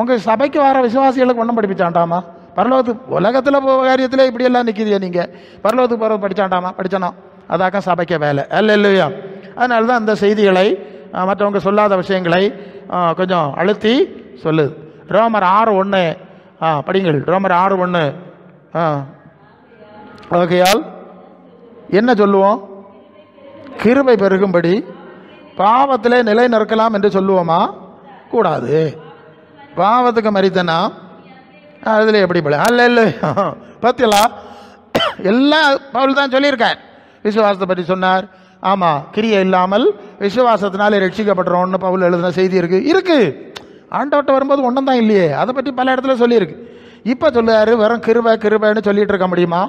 உங்கள் சபைக்கு வர விசுவாசிகளுக்கு ஒன்றும் படிப்பிச்சாண்டாமா? பரலோகத்துக்கு உலகத்தில் காரியத்தில் இப்படியெல்லாம் நிற்கிதியா? நீங்கள் பரலோகத்துக்கு போகிற படித்தாண்டாமா? படித்தானோ? அதாக்க சபைக்க வேலை இல்லையா? அதனால தான் அந்த செய்திகளை மற்றவங்க சொல்லாத விஷயங்களை கொஞ்சம் அழுத்தி சொல்லுது. ரோமர் 6:1 படிங்கள். ரோமர் 6:1 ஆகையால் என்ன சொல்லுவோம்? கிருபை பெருகும்படி பாவத்திலே நிலை நிற்கலாம் என்று சொல்லுவோமா? கூடாது. பாவத்துக்கு மரித்தனா அதில் எப்படி போல இல்லை பத்தியலா எல்லாம் பவுல் தான் சொல்லியிருக்கார். விசுவாசத்தை பற்றி சொன்னார். ஆமாம், கிரியை இல்லாமல் விசுவாசத்தினாலே ரட்சிக்கப்படுறோன்னு பவுல் எழுதின செய்தி இருக்கு. ஆண்டவட்ட வரும்போது ஒன்றும் தான் இல்லையே, அதை பற்றி பல இடத்துல சொல்லியிருக்கு. இப்போ சொல்லுறாரு வெறும் கிருபைன்னு சொல்லிட்டு இருக்க முடியுமா?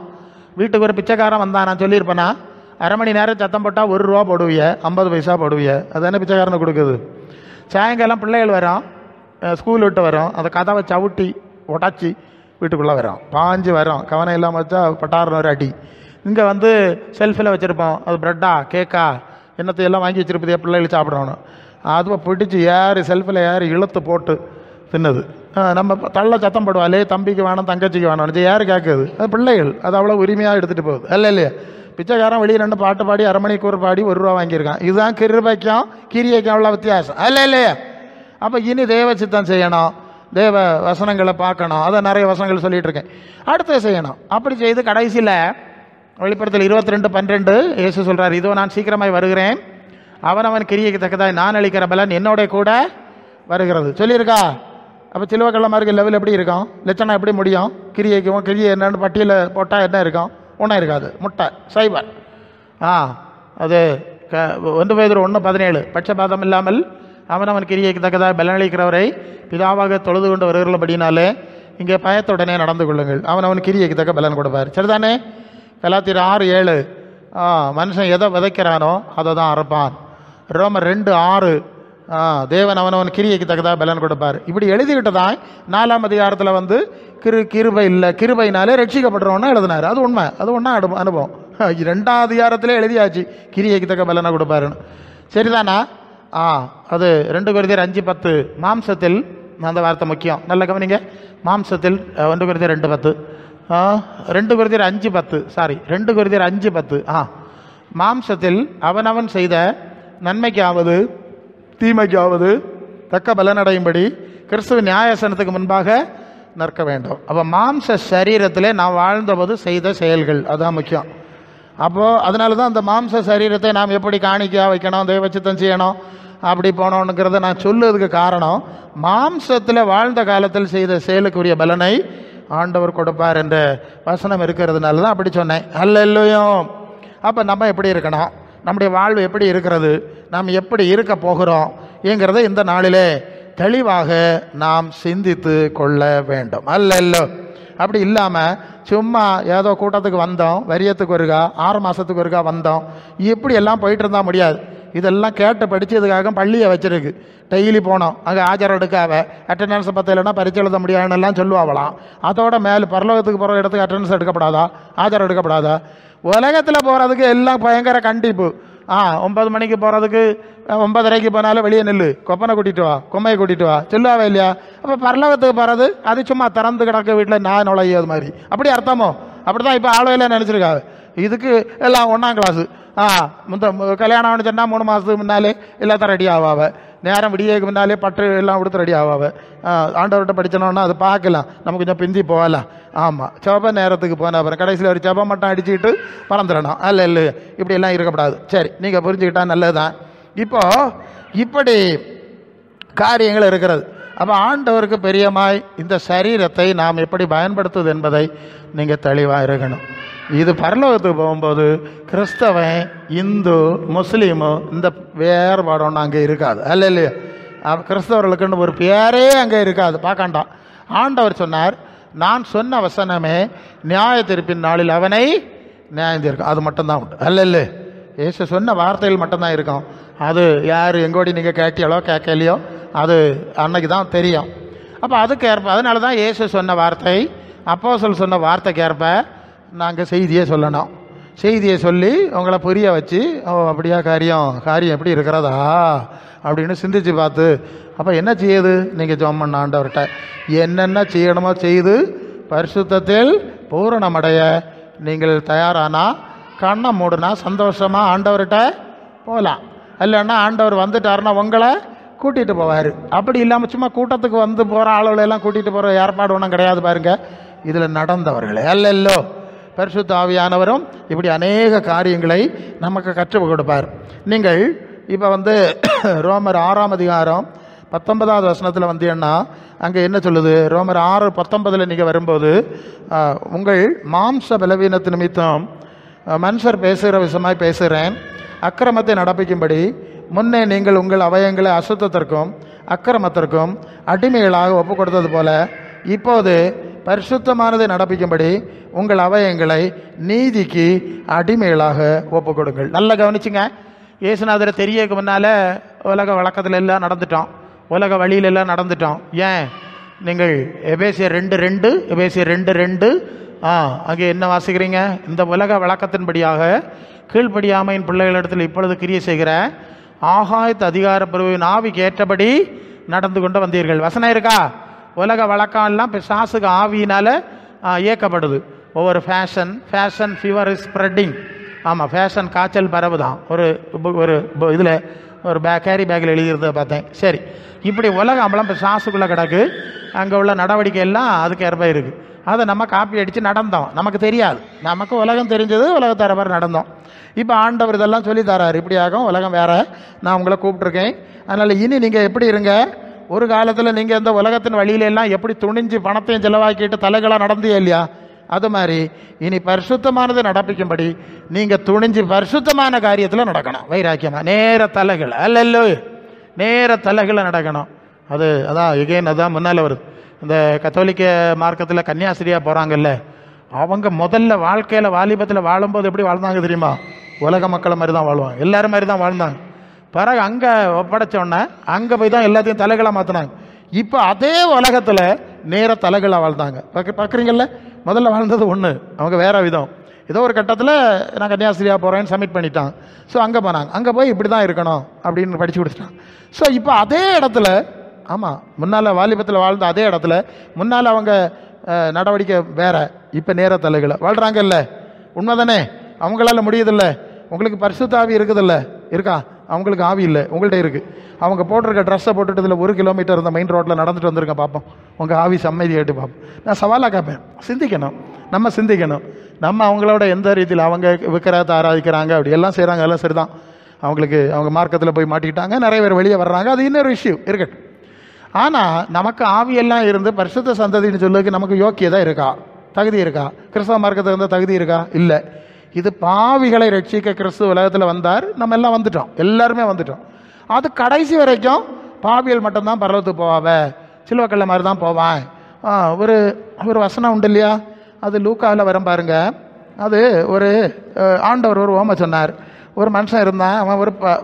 வீட்டுக்கு ஒரு பிச்சைக்காரன் வந்தான், நான் சொல்லியிருப்பேனா? அரை மணி நேரம் சத்தம் போட்டால் 1 ரூபா போடுவிய, 50 பைசா போடுவிய. அது என்ன பிச்சைக்காரனை கொடுக்குது? சாயங்காலம் பிள்ளைகள் வரோம், ஸ்கூல் விட்டு வரோம், அந்த கதவை சவுட்டி உடச்சி வீட்டுக்குள்ளே வரோம், பாஞ்சு வரோம், கவனம் இல்லாமல் வச்சா பட்டாருன்னு ஒரு அடி. இங்கே வந்து செல்ஃபில் வச்சுருப்போம், அது ப்ரெட்டா கேக்கா என்னத்தையெல்லாம் வாங்கி வச்சுருப்பதே பிள்ளைகள் சாப்பிடணும். அதுவை பிடிச்சி செல்ஃபில் இழுத்து போட்டு தின்னுது. நம்ம தள்ள சத்தம் போடுவாளே, தம்பிக்கு வேணும் தங்கச்சிக்கு வேணும், யார் கேட்குது? அது பிள்ளைகள். அது அவ்வளோ உரிமையாக எடுத்துகிட்டு போகுது இல்லையா? பிச்சைக்காரன் வெளியே 2 பாட்டு பாடி அரை மணிக்கு பாடி 1 ரூபா வாங்கியிருக்கான். இதுதான் கிருபைக்கும் கிரியைக்கும் அவ்வளோ வித்தியாசம் இல்லையா? அப்போ இனி தேவ சித்தம் செய்யணும், தேவ வசனங்களை பார்க்கணும். அதை நிறைய வசனங்கள் சொல்லிகிட்டு இருக்கேன். அடுத்து செய்யணும். அப்படி செய்து கடைசியில் வெளிப்படுத்தல் 22:12 இயேசு சொல்கிறார், இதோ நான் சீக்கிரமாய் வருகிறேன், அவன் கிரியைக்கு தக்கதாய் நான் அளிக்கிற பலன் என்னோட கூட வருகிறது சொல்லியிருக்கா. அப்போ சிலுவக்கள்ளமாருக்கு லெவல் எப்படி இருக்கும்? லட்சணம் எப்படி முடியும்? கிரியைக்கும் கிரியை என்னன்னு பட்டியலை போட்டால் என்ன இருக்கும்? ஒன்றும் இருக்காது, முட்டை சைபர். அது 1 பேதுரு 1:17 பட்சபாதம் இல்லாமல் அவன் கிரியைக்கு தக்கதாக பலனளிக்கிறவரை பிதாவாக தொழுது கொண்டு வருகிறபடினாலே இங்கே பயத்துடனே நடந்து கொள்ளுங்கள், அவன் கிரியைக்கு தக்க பலன் கொடுப்பார். சரிதானே? கலாத்தியர் 6:7 மனுஷன் எதை விதைக்கிறானோ அதை தான் அறுப்பான். ரோமர் 2:6 தேவன் அவனவன் கிரியைக்கு தக்கதாக பலன் கொடுப்பார். இப்படி எழுதிக்கிட்டு தான் 4ஆம் அதிகாரத்தில் வந்து கிருபை இல்லை, கிருபைனாலே ரட்சிக்கப்படுறோன்னு எழுதினார். அது உண்மை, அது ஒன்றா அனுபவம். 2ஆம் அதிகாரத்தில் எழுதியாச்சு கிரியைக்கு தக்க பலனை கொடுப்பாருன்னு. சரிதானா? அது 2 Corinthians 5:10 மாம்சத்தில், அந்த வார்த்தை முக்கியம், நல்ல கவனிங்க. மாம்சத்தில் 1 Corinthians 2:10 2 Corinthians 5:10 2 Corinthians 5:10 மாம்சத்தில் அவனவன் செய்த நன்மைக்காவது தீமைக்காவது தக்க பலனடையும்படி கிறிஸ்துவின் நியாயாசனத்துக்கு முன்பாக நிற்க வேண்டும். அப்போ மாம்ச சரீரத்திலே நான் வாழ்ந்தபோது செய்த செயல்கள் அதான் முக்கியம். அப்போது அதனால தான் அந்த மாம்ச சரீரத்தை நாம் எப்படி காணிக்கையாக வைக்கணும், தெய்வச்சித்தம் செய்யணும், அப்படி போனோங்கிறத நான் சொல்லுறதுக்கு காரணம், மாம்சத்தில் வாழ்ந்த காலத்தில் செய்த செயலுக்குரிய பலனை ஆண்டவர் கொடுப்பார் என்ற வசனம் இருக்கிறதுனால தான் அப்படி சொன்னேன். அல்லேலூயா. அப்போ நம்ம எப்படி இருக்கணும்? நம்முடைய வாழ்வு எப்படி இருக்கிறது, நாம் எப்படி இருக்க போகிறோம் என்கிறத இந்த நாளிலே தெளிவாக நாம் சிந்தித்து கொள்ள வேண்டும். அல்ல அப்படி இல்லாமல் சும்மா ஏதோ கூட்டத்துக்கு வந்தோம், வரியத்துக்கு ஒருக்கா 6 மாதத்துக்கு ஒருக்கா வந்தோம், இப்படி எல்லாம் போயிட்டு இருந்தால் முடியாது. இதெல்லாம் கேட்டு படித்ததுக்காக பள்ளியை வச்சுருக்கு. டெய்லி போனோம், அங்கே ஆஜர் எடுக்காவ, அட்டண்டன்ஸை பற்றி இல்லைன்னா பரிச்சை எழுத முடியாதுன்னெல்லாம் சொல்லுவாங்களாம். அதோட மேலே பரலோகத்துக்கு போகிற இடத்துக்கு அட்டண்டன்ஸ் எடுக்கப்படாதா, ஆஜர் எடுக்கப்படாதா? உலகத்தில் போகிறதுக்கு எல்லாம் பயங்கர கண்டிப்பு. 9 மணிக்கு போகிறதுக்கு 9:30 போனாலும் வெளியே நெல், கொப்பனை கூட்டிகிட்டு வா, கொம்மையை கூட்டிகிட்டு வா சொல்லுவாவே இல்லையா? அப்போ பரலோகத்துக்கு போகிறது அது சும்மா திறந்து கிடக்க வீட்டில் நான் நுழையாது மாதிரி, அப்படி அர்த்தமோ? அப்படி தான் இப்போ ஆளுவையில் நினச்சிருக்காங்க. இதுக்கு எல்லாம் 1ஆம் கிளாஸு கல்யாணம் ஆகணும்னு சொன்னால் 3 மாதத்துக்கு முன்னாலே எல்லாத்தான் ரெடி ஆவாவ, நேரம் விடியக்கு முன்னாலே பட்டு எல்லாம் கொடுத்து ரெடி ஆவாவ. ஆண்டவர்கிட்ட படித்தனோன்னா அது பார்க்கலாம், நம்ம கொஞ்சம் பிந்தி போகலாம். ஆமாம், செப நேரத்துக்கு போன அப்புறம் கடைசியில் ஒரு செபம் மட்டும் அடிச்சுக்கிட்டு பறந்துடணும். இல்லை இப்படியெல்லாம் இருக்கக்கூடாது. சரி, நீங்கள் புரிஞ்சுக்கிட்டா நல்லது தான். இப்படி காரியங்கள் இருக்கிறது. அப்போ ஆண்டவருக்கு பெரியமாய் இந்த சரீரத்தை நாம் எப்படி பயன்படுத்துவது என்பதை நீங்கள் தெளிவாக இருக்கணும். இது பரலோகத்துக்கு போகும்போது கிறிஸ்தவன், இந்து, முஸ்லீமு இந்த வேறுபாடு ஒன்று அங்கே இருக்காது. இல்லையா? கிறிஸ்தவர்களுக்குன்னு ஒரு பேரே அங்கே இருக்காது, பார்க்காண்டாம். ஆண்டவர் சொன்னார், நான் சொன்ன வசனமே நியாய தீர்ப்பின் நாளில் அவனை நியாயம் தீர்க்கும். அது மட்டும்தான் உண்டு. அல்ல இயேசு சொன்ன வார்த்தைகள் மட்டும்தான் இருக்கும். அது யார் எங்கோடி நீங்கள் கேட்டியலோ கேட்கலையோ அது அன்னைக்கு தான் தெரியும். அப்போ அதுக்கு ஏற்ப, அதனால தான் இயேசு சொன்ன வார்த்தை, அப்போஸ்தலர் சொன்ன வார்த்தைக்கு ஏற்ப நாங்கள் செய்தியை சொல்லணும். செய்தியை சொல்லி உங்களை புரிய வச்சு, அப்படியா காரியம் எப்படி இருக்கிறதா அப்படின்னு சிந்திச்சு பார்த்து, அப்போ என்ன செய்யுது? நீங்கள் ஜெபம் பண்ண ஆண்டவர்கிட்ட என்னென்ன செய்யணுமோ செய்து பரிசுத்தத்தில் பூரணமடைய நீங்கள் தயாரானா, கண்ணை மூடுனா சந்தோஷமாக ஆண்டவர்கிட்ட போகலாம். இல்லைன்னா ஆண்டவர் வந்துட்டாருன்னா உங்களை கூட்டிகிட்டு போவார். அப்படி இல்லாமல் சும்மா கூட்டத்துக்கு வந்து போகிற ஆளுகளெல்லாம் கூட்டிகிட்டு போகிற ஏற்பாடு ஒன்றும் கிடையாது. பாருங்கள், இதில் நடந்தவர்களே அல்லோ பரிசுத்த ஆவியானவரும் இப்படி அநேக காரியங்களை நமக்கு கற்றுக் கொடுப்பார். நீங்கள் இப்போ ரோமர் 6ஆம் அதிகாரம் 19வது வசனத்தில் வந்தீங்கன்னா அங்கே என்ன சொல்லுது? ரோமர் 6:19 நீங்கள் வரும்போது, உங்கள் மாம்ச பலவீனத்து நிமித்தம் மனுஷர் பேசுகிற விஷயமாய் பேசுகிறேன், அக்கிரமத்தை நடப்பிக்கும்படி முன்னே நீங்கள் உங்கள் அவயங்களை அசுத்தத்திற்கும் அக்கிரமத்திற்கும் அடிமைகளாக ஒப்பு கொடுத்தது போல இப்போது பரிசுத்தமானதை நடப்பிக்கும்படி உங்கள் அவயங்களை நீதிக்கு அடிமைகளாக ஒப்பு கொடுங்கள். நல்லா கவனிச்சுங்க. இயேசுநாதரை தெரியக்கு முன்னால் உலக வழக்கத்தில் எல்லாம் நடந்துட்டோம், உலக வழியிலெல்லாம் நடந்துட்டோம். ஏன்? நீங்கள் எபேசியர் 2:2 அங்கே என்ன வாசிக்கிறீங்க? இந்த உலக வழக்கத்தின்படியாக கீழ்ப்படியாமையின் பிள்ளைகளிடத்தில் இப்பொழுது கிரியை செய்கிற ஆகாயத்து அதிகார பிரிவின் ஆவிக்கு ஏற்றபடி நடந்து கொண்டு வந்தீர்கள். வசனம் இருக்கா? உலக வழக்கம்லாம் பிசாசுக்கு ஆவியினால் இயக்கப்படுது. ஒவ்வொரு ஃபேஷன் ஃபீவர் இஸ் ஸ்ப்ரெட்டிங். ஆமாம், ஃபேஷன் காய்ச்சல் பரவுதான். ஒரு இதில் ஒரு கேரி பேக்கில் எழுதியிருந்ததை பார்த்தேன். சரி, இப்படி உலக அம்பலம் பிசாசுக்குள்ளே கிடக்கு. அங்கே உள்ள நடவடிக்கை எல்லாம் அதுக்கு ஏற்ப இருக்குது. அதை நம்ம காப்பி அடித்து நடந்தோம். நமக்கு தெரியாது, நமக்கு உலகம் தெரிஞ்சது, உலகத்தர மாதிரி நடந்தோம். இப்போ ஆண்டவர் இதெல்லாம் சொல்லி தராரு, இப்படியாகும் உலகம் வேறு, நான் உங்களை கூப்பிட்ருக்கேன். அதனால் இனி நீங்கள் எப்படி இருங்க? ஒரு காலத்தில் நீங்கள் இந்த உலகத்தின் வழியிலெல்லாம் எப்படி துணிஞ்சு பணத்தையும் செலவாக்கிட்டு தலைகளாக நடந்தே இல்லையா? அது மாதிரி இனி பரிசுத்தமானதை நடப்பிக்கும்படி நீங்கள் துணிஞ்சு பரிசுத்தமான காரியத்தில் நடக்கணும். வைராக்கியமாக நேர தலைகளை நேர தலைகளை நடக்கணும். அதான் முன்னால் வருது. இந்த கத்தோலிக்க மார்க்கத்தில் கன்னியாஸ்திரியாக போகிறாங்கல்ல, அவங்க முதல்ல வாழ்க்கையில் வாலிபத்தில் வாழும்போது எப்படி வாழ்ந்தாங்க தெரியுமா? உலக மக்களை மாதிரி தான் வாழ்வாங்க, எல்லாரும் மாதிரி தான் வாழ்ந்தாங்க. பிறகு அங்கே ஒப்படைச்சோடனே அங்கே போய் தான் எல்லாத்தையும் தலைகளாக மாற்றினாங்க. இப்போ அதே உலகத்தில் நேர தலைகளாக வாழ்ந்தாங்க. பார்க்குறீங்கல்ல, முதல்ல வாழ்ந்தது ஒன்று, அவங்க வேறு விதம். ஏதோ ஒரு கட்டத்தில் நான் கன்னியாஸ்திரியாக போகிறேன்னு சப்மிட் பண்ணிட்டாங்க. ஸோ அங்கே போனாங்க, அங்கே போய் இப்படி தான் இருக்கணும் அப்படின்னு படித்து கொடுத்துட்டாங்க. ஸோ இப்போ அதே இடத்துல, ஆமாம், முன்னால் வாலிபத்தில் வாழ்ந்த அதே இடத்துல முன்னால் அவங்க நடவடிக்கை வேறு, இப்போ நேர தலைகளை வாழ்கிறாங்கல்ல. உண்மை தானே? அவங்களால முடியுதில்ல. உங்களுக்கு பரிசுத்த ஆவி இருக்குதில்ல? இருக்கா? அவங்களுக்கு ஆவி இல்லை, உங்கள்கிட்ட இருக்குது. அவங்க போட்டிருக்க ட்ரெஸ்ஸை போட்டுட்டு இதில் 1 கிலோமீட்டர் இந்த மெயின் ரோட்டில் நடந்துட்டு வந்திருக்கேன், பார்ப்போம் உங்கள் ஆவி சம்மதி கேட்டு பார்ப்போம். நான் சவாலாக கேட்பேன். சிந்திக்கணும், நம்ம சிந்திக்கணும். நம்ம அவங்களோட எந்த ரீதியில் அவங்க விக்கிரகத்தை ஆராதிக்கிறாங்க, அப்படி எல்லாம் செய்கிறாங்க, எல்லாம் சரிதான். அவங்களுக்கு அவங்க மார்க்கத்தில் போய் மாட்டிக்கிட்டாங்க, நிறைய பேர் வெளியே வர்றாங்க, அது இன்னொரு இஷ்யூ இருக்கட்டும். ஆனால் நமக்கு ஆவியெல்லாம் இருந்து பரிசுத்த சந்ததின்னு சொல்லுறதுக்கு நமக்கு யோக்கியதாக இருக்கா, தகுதி இருக்கா? கிறிஸ்தவ மார்க்கத்துக்கு வந்து தகுதி இருக்கா? இல்லை. இது பாவிகளை ரட்சிக்க கிறிஸ்து உலகத்தில் வந்தார். நம்ம எல்லாம் வந்துட்டோம், எல்லாருமே வந்துட்டோம். அது கடைசி வரைக்கும் பாவிகள் மட்டும்தான் பரலோகத்துக்கு போவாவ, சிலுவக்கல்ல மாதிரி தான் போவான். ஒரு ஒரு வசனம் உண்டு இல்லையா, அது லூக்காவில் வரும் பாருங்க. அது ஒரு ஆண்டவர் ஒரு ஓமை சொன்னார். ஒரு மனுஷன் இருந்தான், அவன்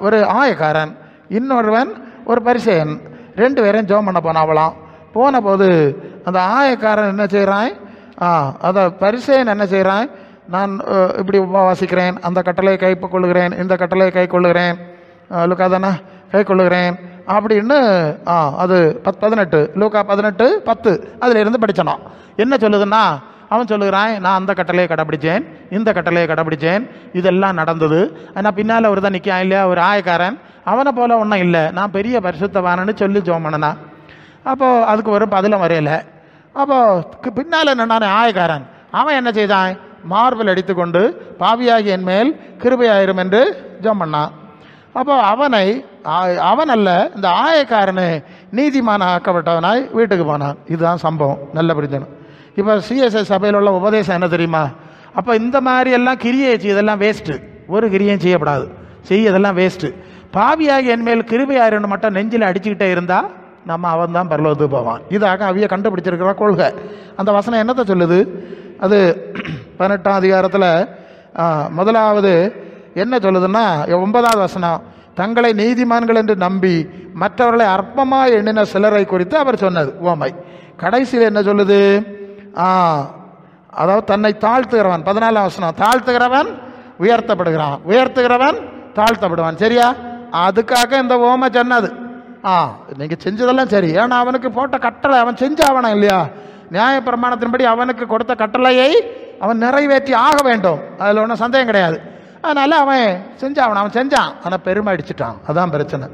ஒரு ஆயக்காரன், இன்னொருவன் ஒரு பரிசேயன். 2 பேரும் ஜெபம் பண்ண போனாவலாம். போன போது அந்த ஆயக்காரன் என்ன செய்கிறான், அதை பரிசேயன் என்ன செய்கிறான், நான் இப்படி உபவாசிக்கிறேன், அந்த கட்டளையை கை கொள்ளுகிறேன், இந்த கட்டளையை கை கொள்ளுகிறேன், லூக்கா தானே கை கொள்ளுகிறேன் அப்படின்னு அது 18 லூக்கா 18:10 அதில் இருந்து படித்தானான். என்ன சொல்லுதுன்னா, அவன் சொல்லுகிறான், நான் அந்த கட்டளையை கடைப்பிடிச்சேன், இந்த கட்டளையை கடைப்பிடிச்சேன், இதெல்லாம் நடந்தது. ஆனால் பின்னால் ஒரு தான் நிற்கான் இல்லையா, ஒரு ஆயக்காரன், அவனை போல ஒன்றும் இல்லை, நான் பெரிய பரிசுத்தவானன்னு சொல்லி ஜெபம் பண்ணனா. அப்போது அதுக்கு ஒரு பதிலும் வரையலை. அப்போது பின்னால் என்னன்னா ஆயக்காரன் அவன் என்ன செய்தான், மார்பில் அடித்துக்கொண்டு பாவியாகி என் மேல் கிருபையாயிரும் என்று ஜெபம் பண்ணான். அப்போ அவன் அல்ல, இந்த ஆயக்காரனு நீதிமான ஆக்கப்பட்டவனாய் வீட்டுக்கு போனான். இதுதான் சம்பவம், நல்ல புரிஞ்சணும். இப்போ சிஎஸ்ஐ சபையில் உள்ள உபதேசம் என்ன தெரியுமா, அப்போ இந்த மாதிரி எல்லாம் கிரியை இதெல்லாம் வேஸ்ட்டு, ஒரு கிரியும் செய்யப்படாது, இதெல்லாம் வேஸ்ட்டு. பாவியாகி என் மேல் கிருபையாயிரன்னு மட்டும் நெஞ்சில் அடிச்சுக்கிட்டே இருந்தால் நம்ம அவன் தான் பரலோகத்துக்கு போவான். இதாக அவைய கண்டுபிடிச்சிருக்கிற கொள்கை. அந்த வசனம் என்னத்தை சொல்லுது, அது 18ஆம் அதிகாரத்தில் முதலாவது என்ன சொல்லுதுன்னா 9வது வசனம், தங்களை நீதிமான்கள் என்று நம்பி மற்றவர்களை அற்பமாக எண்ணின சிலரை குறித்து அவர் சொன்னது உவமை. கடைசியில் என்ன சொல்லுது, அதாவது தன்னை தாழ்த்துகிறவன், 14ஆம் வசனம், தாழ்த்துகிறவன் உயர்த்தப்படுகிறான், உயர்த்துகிறவன் தாழ்த்தப்படுவான். சரியா, அதுக்காக இந்த உவமை சொன்னது. நீங்கள் செஞ்சதெல்லாம் சரி, ஏன்னா அவனுக்கு போட்ட கட்டளை அவன் செஞ்சாவணும் இல்லையா, நியாய பிரமாணத்தின்படி அவனுக்கு கொடுத்த கட்டளையை அவன் நிறைவேற்றி ஆக வேண்டும், அதில் ஒன்றும் சந்தேகம் கிடையாது. அதனால் அவன் செஞ்சாவணும், அவன் செஞ்சான், ஆனால் பெருமை அடிச்சிட்டான், அதான் பிரச்சனை.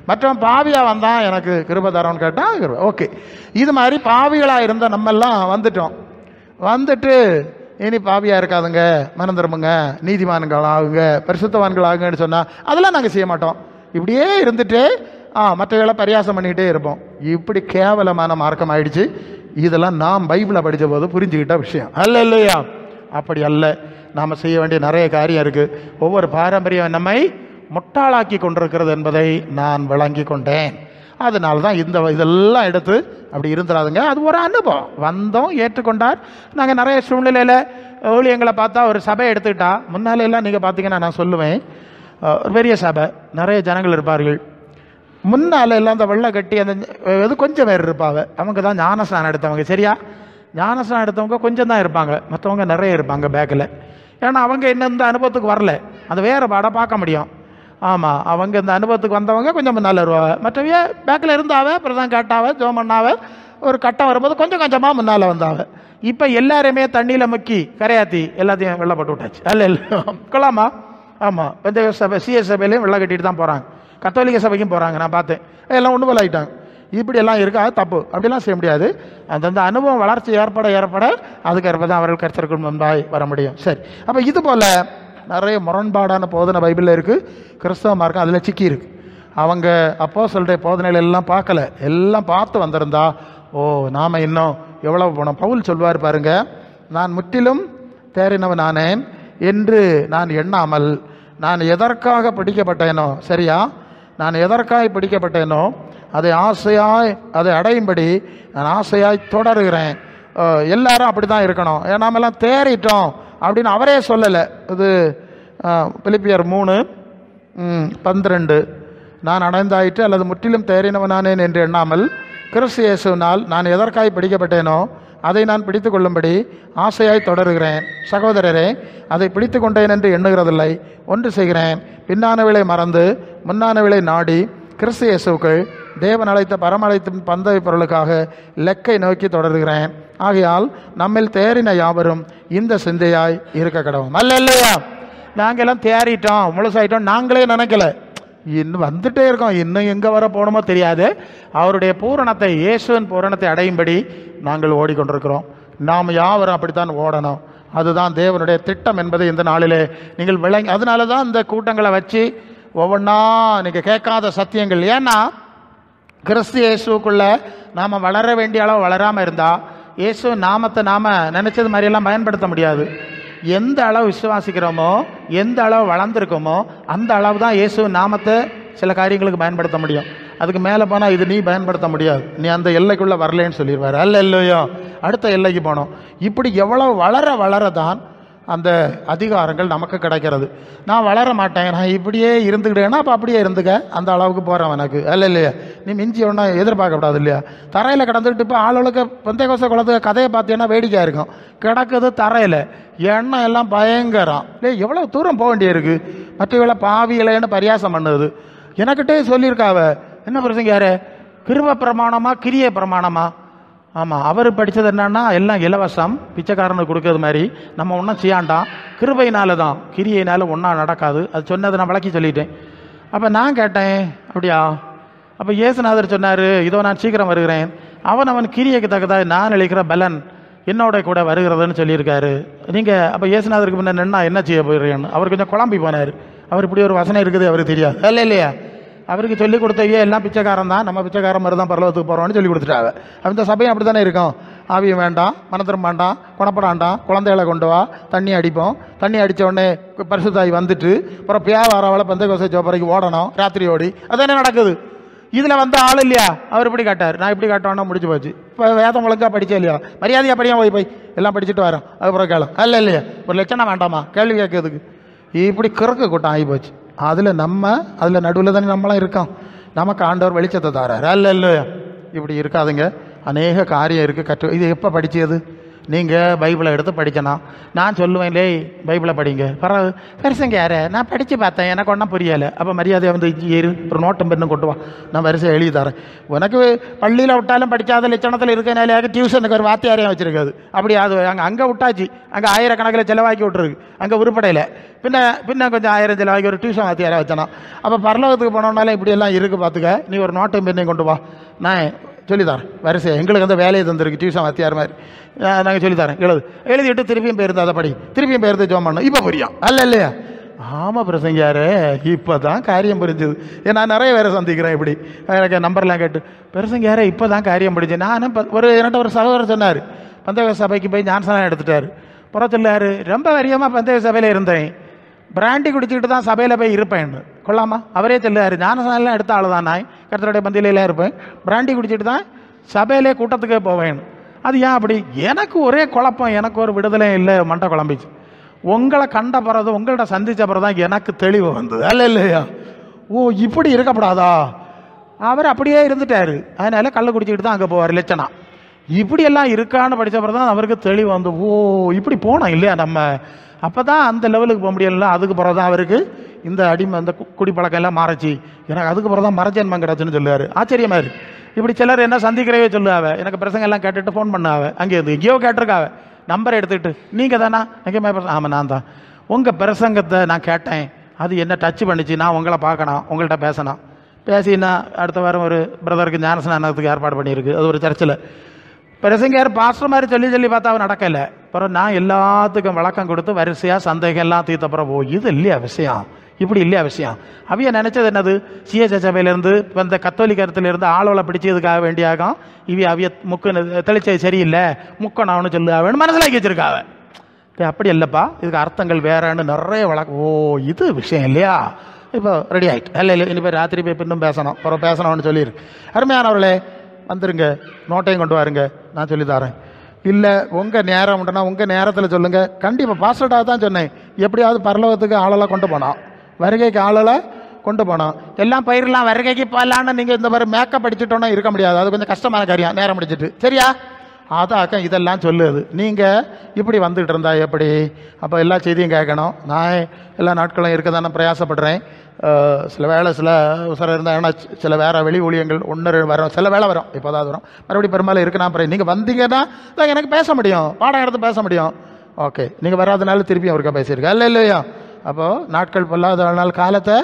மற்றவன் பாவியாக வந்தான், எனக்கு கிருபை தரோன்னு கேட்டான், கிருபை. ஓகே, இது மாதிரி பாவிகளாக இருந்த நம்மெல்லாம் வந்துட்டோம். வந்துட்டு இனி பாவியாக இருக்காதுங்க, மனம் திரும்புங்க, நீதிமான்கள் ஆகுங்க, பரிசுத்தவான்கள் ஆகுங்கன்னு சொன்னால் அதெல்லாம் நாங்கள் செய்ய மாட்டோம். இப்படியே இருந்துட்டு மற்றவர்களை பரியாசம் பண்ணிக்கிட்டே இருப்போம். இப்படி கேவலமான மார்க்கம் ஆயிடுச்சு. இதெல்லாம் நாம் பைபிளை படித்த போது புரிஞ்சுக்கிட்ட விஷயம் அல்ல இல்லையா? அப்படி அல்ல. நாம் செய்ய வேண்டிய நிறைய காரியம் இருக்குது. ஒவ்வொரு பாரம்பரியம் நம்மை முட்டாளாக்கி கொண்டிருக்கிறது என்பதை நான் விளங்கி கொண்டேன். அதனால தான் இதெல்லாம் எடுத்து அப்படி இருந்துடாதுங்க. அது ஒரு அனுபவம். வந்தோம், ஏற்றுக்கொண்டார். நாங்கள் நிறைய சூழ்நிலையில் ஊழியங்களை பார்த்தா, ஒரு சபை எடுத்துக்கிட்டா, முன்னாலெல்லாம் நீங்கள் பார்த்தீங்கன்னா நான் சொல்லுவேன், ஒரு பெரிய சபை, நிறைய ஜனங்கள் இருப்பார்கள். முன்னால் எல்லாம் அந்த வெள்ளை கட்டி அந்த இது கொஞ்சம் பேர் இருப்பாங்க, அவங்க தான் ஞானஸ்நானம் எடுத்தவங்க. சரியா, ஞானஸ்நானம் எடுத்தவங்க கொஞ்சம் தான் இருப்பாங்க, மற்றவங்க நிறைய இருப்பாங்க பேக்கில். ஏன்னா அவங்க என்ன இந்த அனுபவத்துக்கு வரல, அந்த வேறு பாட பார்க்க முடியும். ஆமாம், அவங்க இந்த அனுபவத்துக்கு வந்தவங்க கொஞ்சம் முன்னால் வருவாங்க, மற்றவங்க பேக்கில் இருந்தாவ, பிரதான் கேட்டாவ, ஜோமண்ணாவ, ஒரு கட்டம் வரும்போது கொஞ்சம் கொஞ்சமாக முன்னால் வந்தாவ. இப்போ எல்லாருமே தண்ணியில் முக்கி கரையாத்தி எல்லாத்தையும் வெள்ளை போட்டு விட்டாச்சு. அல்ல கொள்ளாமா? ஆமாம், இந்த சபை சிஎஸ் சபையிலையும் வெள்ளை கட்டிட்டு தான் போகிறாங்க, கத்தோலிக்க சபைக்கும் போகிறாங்க, நான் பார்த்தேன். எல்லாம் ஒன்று போல் ஆகிட்டாங்க. இப்படி எல்லாம் இருக்கா, தப்பு. அப்படிலாம் செய்ய முடியாது. அந்தந்த அனுபவம் வளர்ச்சி ஏற்பட அதுக்கேற்ப தான் அவர்கள் கர்த்தருக்கு முன்பாய் வர முடியும். சரி, அப்போ இது போல் நிறைய முரண்பாடான போதனை பைபிளில் இருக்குது. கிறிஸ்தவ மார்க்கம் அதில் சிக்கி இருக்கு. அவங்க அப்போஸ்தலருடைய போதனைகள் எல்லாம் பார்க்கல, எல்லாம் பார்த்து வந்திருந்தா நாம் இன்னும் எவ்வளோ போனோம். பவுல் சொல்வார் பாருங்க, நான் முற்றிலும் தேறினவன் ஆனேன் என்று நான் எண்ணாமல் நான் எதற்காக பிடிக்கப்பட்டேனோ, சரியா, நான் எதற்காக பிடிக்கப்பட்டேனோ அதை அடையும்படி நான் ஆசையாய் தொடருகிறேன். எல்லாரும் அப்படி தான் இருக்கணும், நாமெல்லாம் தேறிட்டோம் அப்படின்னு அவரே சொல்லலை. இது பிலிப்பியர் 3:12, நான் அடைந்தாயிற்று அல்லது முற்றிலும் தேறினவனானேன் என்று எண்ணாமல் கிறிஸ்து இயேசுவினால் நான் எதற்காய் பிடிக்கப்பட்டேனோ அதை நான் பிடித்து கொள்ளும்படி ஆசையாய் தொடருகிறேன். சகோதரரே, அதை பிடித்து கொண்டேன் என்று எண்ணுகிறதில்லை, ஒன்று செய்கிறேன், பின்னானவிலை மறந்து முன்னானவிலை நாடி கிறிஸ்து இயேசுவுக்குள் தேவன் அழைத்த பரமழைத்த பந்தய பொருளுக்காக லெக்கை நோக்கி தொடர்கிறேன். ஆகையால் நம்மில் தேறின யாவரும் இந்த சிந்தையாய் இருக்க கடவும். அல்ல இல்லையா? நாங்கெல்லாம் தேறிட்டோம், முழுசாயிட்டோம் நாங்களே நினைக்கல, இன்னும் வந்துட்டே இருக்கோம். இன்னும் எங்கே வர போகணுமோ தெரியாது. அவருடைய பூரணத்தை, இயேசுவின் பூரணத்தை அடையும்படி நாங்கள் ஓடிக்கொண்டிருக்கிறோம். நாம் யாவரும் அப்படித்தான் ஓடணும். அதுதான் தேவனுடைய திட்டம் என்பதை இந்த நாளிலே நீங்கள் விளங்கி, அதனால தான் இந்த கூட்டங்களை வச்சு ஒவ்வொன்றா நீங்கள் கேட்காத சத்தியங்கள். ஏன்னா கிறிஸ்து இயேசுக்குள்ளே நாம் வளர வேண்டிய அளவு வளராமல் இருந்தால் இயேசு நாமத்தை நாம் நினச்சது மாதிரியெல்லாம் பயன்படுத்த முடியாது. எந்த அளவு விசுவாசிக்கிறோமோ, எந்த அளவு வளர்ந்துருக்கோமோ, அந்த அளவு தான் இயேசு நாமத்தை சில காரியங்களுக்கு பயன்படுத்த முடியும். அதுக்கு மேலே போனால் இது நீ பயன்படுத்த முடியாது, நீ அந்த எல்லைக்குள்ளே வரலேன்னு சொல்லிடுவார். அல்ல இல்லையோ, அடுத்த எல்லைக்கு போனோம். இப்படி எவ்வளோ வளர வளர தான் அந்த அதிகாரங்கள் நமக்கு கிடைக்கிறது. நான் வளர மாட்டேன், நான் இப்படியே இருந்துக்கிட்டேன்னா அப்போ அப்படியே இருந்துக்க, அந்த அளவுக்கு போகிறேன் எனக்கு. அல்ல இல்லையா, நீ மிஞ்சி ஒன்றா எதிர்பார்க்கக்கூடாது இல்லையா. தரையில் கிடந்துக்கிட்டு இப்போ ஆளுக்கு பெந்தைக்கோஸ்து குளத்துக்கு கதையை பார்த்தீங்கன்னா வேடிக்கையாக இருக்கும். கிடக்குது தரையில், எண்ணெய் எல்லாம் பயங்கரம். எவ்வளோ தூரம் போக வேண்டியிருக்கு. மற்றவளை பாவியிலைன்னு பரியாசம் பண்ணுது. எனக்கிட்டே சொல்லியிருக்காவ, என்ன பிரசங்க யாரு, கிருப பிரமாணமா கிரிய பிரமாணமா? ஆமாம், அவர் படித்தது என்னன்னா எல்லாம் இலவசம், பிச்சைக்காரனுக்கு கொடுக்கறது மாதிரி. நம்ம ஒன்றும் செய்யாண்டாம், கிருபையினால தான், கிரியையினால ஒன்றா நடக்காது. அது சொன்னதை நான் விளக்கி சொல்லிட்டேன். அப்போ நான் கேட்டேன், அப்படியா? அப்போ இயேசுநாதர் சொன்னார், இதோ நான் சீக்கிரம் வருகிறேன், அவன் கிரியைக்கு தக்கதா நான் நினைக்கிற பலன் என்னோட கூட வருகிறதுன்னு சொல்லியிருக்காரு. நீங்கள் அப்போ இயேசுநாதருக்கு முன்ன நின்னா என்ன செய்ய போயிடுறேன்னு அவர் கொஞ்சம் குழம்பி போனார். அவர் இப்படி ஒரு வசனம் இருக்குது அவருக்கு தெரியாது. இல்லை இல்லையா, அவருக்கு சொல்லிக் கொடுத்தவையே எல்லாம் பிச்சைக்காரன் தான், நம்ம பிச்சைக்காரன் மாதிரி தான் பரலோகத்துக்கு போகிறோம்னு சொல்லி கொடுத்துட்டாங்க. அந்த சபையும் அப்படி தானே இருக்கும். ஆவியம் வேண்டாம், மனத்திரம் வேண்டாம், குணப்படாண்டாம், குழந்தைகளை கொண்டு வா, தண்ணி அடிப்போம், தண்ணி அடித்த உடனே பரிசுத்தாய் வந்துட்டு அப்புறம் பியாவாராவில் பெந்தைக்கோஸ்து சோப்பறைக்கு ஓடணும், ராத்திரி ஓடி. அதானே நடக்குது. இதில் வந்து ஆள் இல்லையா, அவர் இப்படி காட்டார், நான் இப்படி காட்டோன்னா முடிச்சு போச்சு. இப்போ வேதம் ஒழுங்காக படித்தே இல்லையா, மரியாதையாக படியா போய் எல்லாம் படிச்சுட்டு வரோம், அதுக்கப்புறம் கேளும். அல்ல இல்லையா, ஒரு லட்சணம் வேண்டாமா கேள்வி கேட்கறதுக்கு. இப்படி கிறக்கு கூட்டம் ஆகி போச்சு. அதில் நடுவில் தானே நம்மளாம் இருக்கோம். நமக்கு ஆண்டவர் வெளிச்சத்தை தாரார். அல்ல இல்லையா, இப்படி இருக்காதுங்க. அநேக காரியம் இருக்குது. இது எப்போ படித்தது? நீங்கள் பைபிளை எடுத்து படிக்கணும். நான் சொல்லுவேன், லே பைபிளை படிங்க. பரவாயில்ல பெருசங்க யார், நான் படித்து பார்த்தேன், எனக்கு ஒன்றும் புரியலை. அப்போ மரியாதையை வந்து ஏறு, ஒரு நோட்டம் பெண்ணு கொண்டு வா, நான் வரிசை எழுதி தரேன். உனக்கு பள்ளியில் விட்டாலும் படிக்காத லட்சணத்தில் இருக்கனாலே டியூஷனுக்கு ஒரு வாத்தியாரையும் வச்சுருக்காது. அப்படி அது அங்கே விட்டாச்சு, அங்கே ஆயிரக்கணக்கில் செலவாக்கி விட்டுருக்கு, அங்கே உருப்படையில். பின்ன கொஞ்சம் 1000 செலவாக்கி ஒரு டியூஷன் வாத்தியாரை வச்சனா. அப்போ பரலோகத்துக்கு போனோம்னாலே இப்படியெல்லாம் இருக்குது பார்த்துக்க. நீ ஒரு நோட்டம் பெண்ணையும் கொண்டு வா, நான் சொல்லித்தரேன். வரிசை எங்களுக்கு வந்து வேலையை தந்துருக்கு, டியூஷன் வாத்தியார் மாதிரி. நாங்கள் சொல்லித்தரேன், எழுதிட்டு திருப்பியும் போயிருந்து அதை படி, திருப்பியும் போயிருந்து ஜோம் பண்ணோம். இப்போ புரியும். அல்ல இல்லையா? ஆமாம் பிரசங்கியார், இப்போ தான் காரியம் புரிஞ்சுது. நான் நிறைய பேரை சந்திக்கிறேன் இப்படி, எனக்கு நம்பர்லாம் கேட்டு, பிரசங்கியார் இப்போ தான் காரியம் புரிஞ்சு. நானும் என்கிட்ட ஒரு சகோதரர் சொன்னார், பெந்தேகோஸ்து சபைக்கு போய் ஞானஸ்நானம் எடுத்துட்டார். புறத்துள்ளார், ரொம்ப வரியமாக பெந்தேகோஸ்து சபையில் இருந்தேன், பிராண்டி குடிச்சிக்கிட்டு தான் சபையில் போய் இருப்பேன்னு கொள்ளாமா. அவரே சொல்லார், ஞானஸ்நானம் எடுத்த ஆள் தான், நான் கர்த்தருடைய பந்தியிலாம் இருப்பேன், பிராண்டி குடிச்சிட்டு தான் சபையிலே கூட்டத்துக்கே போவேன். அது ஏன் அப்படி? எனக்கு ஒரே குழப்பம், எனக்கு ஒரு விடுதலை இல்லை, மண்டை குழம்பிச்சு. உங்களை கண்ட பிறகு, உங்கள்கிட்ட சந்தித்த பிறகு தான் எனக்கு தெளிவு வந்தது. அல்ல இல்லையா, ஓ இப்படி இருக்கப்படாதா. அவர் அப்படியே இருந்துட்டார், அதனால கள்ள குடிச்சிக்கிட்டு தான் அங்கே போவார் லட்சணம். இப்படியெல்லாம் இருக்கான்னு படித்த பிறகு தான் அவருக்கு தெளிவு வந்து, ஓ இப்படி போனோம் இல்லையா நம்ம. அப்போ தான் அந்த லெவலுக்கு போக முடியல. அதுக்கு பிறகு தான் அவருக்கு இந்த அடிமை, இந்த குடிப்பழக்கம் எல்லாம் மாறச்சு. எனக்கு அதுக்கு பிறகு தான் மரஜன்மம் கிடச்சுன்னு சொல்லுவார். ஆச்சரியமா இருக்கு. இப்படி சிலர் என்ன சந்திக்கிறவே சொல்லுவாவ, எனக்கு பிரசங்க எல்லாம் கேட்டுட்டு ஃபோன் பண்ணாவ, அங்கே இருந்து எங்கேயோ கேட்டிருக்காவ, நம்பரை எடுத்துக்கிட்டு, நீங்கள் தானா எங்கேயுமே பிரசங்க? ஆமாம் நான் தான். உங்கள் பிரசங்கத்தை நான் கேட்டேன், அது என்ன டச் பண்ணிச்சு, நான் உங்களை பார்க்கணும், உங்கள்கிட்ட பேசணும். பேசினா அடுத்த வாரம் ஒரு பிரதருக்கு ஞானஸ்நானத்துக்கு ஏற்பாடு பண்ணியிருக்கு, அது ஒரு சர்ச்சில். பிரசங்கர் பாஸ்டர் மாதிரி சொல்லி பார்த்தா அவன் நடக்கலை. அப்புறம் நான் எல்லாத்துக்கும் விளக்கம் கொடுத்து வரிசையாக சந்தேகம் எல்லாம் தீர்த்தப்புறம், ஓ இது இல்லையா விஷயம், இப்படி இல்லையா விஷயம். அவைய நினைச்சது என்னது, சிஎஸ்ஐ சபையிலேருந்து இப்போ இந்த கத்தோலிக்கத்திலேருந்து ஆளோலை பிடிச்சதுக்காக வேண்டியாகும் அவிய முக்கு தெளிச்சது சரியில்லை, முக்கணம்னு சொல்லுவேன்னு மனசிலாக்கி வச்சிருக்காவ. அப்படி இல்லைப்பா, இதுக்கு அர்த்தங்கள் வேறன்னு நிறைய வழக்கம். ஓ இது விஷயம் இல்லையா, இப்போ ரெடி ஆகிட்டு. இல்லை இனி போய் ராத்திரி போய் இன்னும் பேசணும், அப்புறம் பேசணும்னு சொல்லியிருக்கு. அருமையானவர்களே வந்துருங்க, நோட்டையும் கொண்டு வாருங்க, நான் சொல்லி தரேன். இல்லை உங்கள் நேரம் உண்டுனா உங்கள் நேரத்தில் சொல்லுங்கள். கண்டிப்பாக பாஸ்டர்டாக தான் சொன்னேன், எப்படியாவது பரலோகத்துக்கு ஆளெல்லாம் கொண்டு போனோம், வருகைக்கு ஆளெல்லாம் கொண்டு போனோம். எல்லாம் பயிரெலாம் வருகைக்கு போகலான்னு நீங்கள் இந்த மாதிரி மேக்கப் அடிச்சுட்டோன்னா இருக்க முடியாது, அது கொஞ்சம் கஷ்டமான காரியம் நேரம் முடிச்சுட்டு. சரியா? அதாக்கம் இதெல்லாம் சொல்லுது. நீங்கள் இப்படி வந்துகிட்டு இருந்தா எப்படி? அப்போ எல்லா செய்தியும் கேட்கணும். நான் எல்லா நாட்களும் இருக்க தானே பிரயாசப்படுறேன். சில வேலை சில உசரம் இருந்தால், ஏன்னா சில வேறு வெளி ஊழியங்கள் ஒன்று வரும், சில வேலை வரும், இப்போதான் வரும், மறுபடியும் பெரும்பாலும் இருக்கு. நான் அப்புறம் நீங்கள் வந்தீங்கன்னா தான் எனக்கு பேச முடியும், பாடம் எடுத்து பேச முடியும். ஓகே, நீங்கள் வராதனால திருப்பியும் ஒருக்கா பேசியிருக்கேன். இல்லை இல்லையா? அப்போது நாட்கள் பொல்லாதனால காலத்தை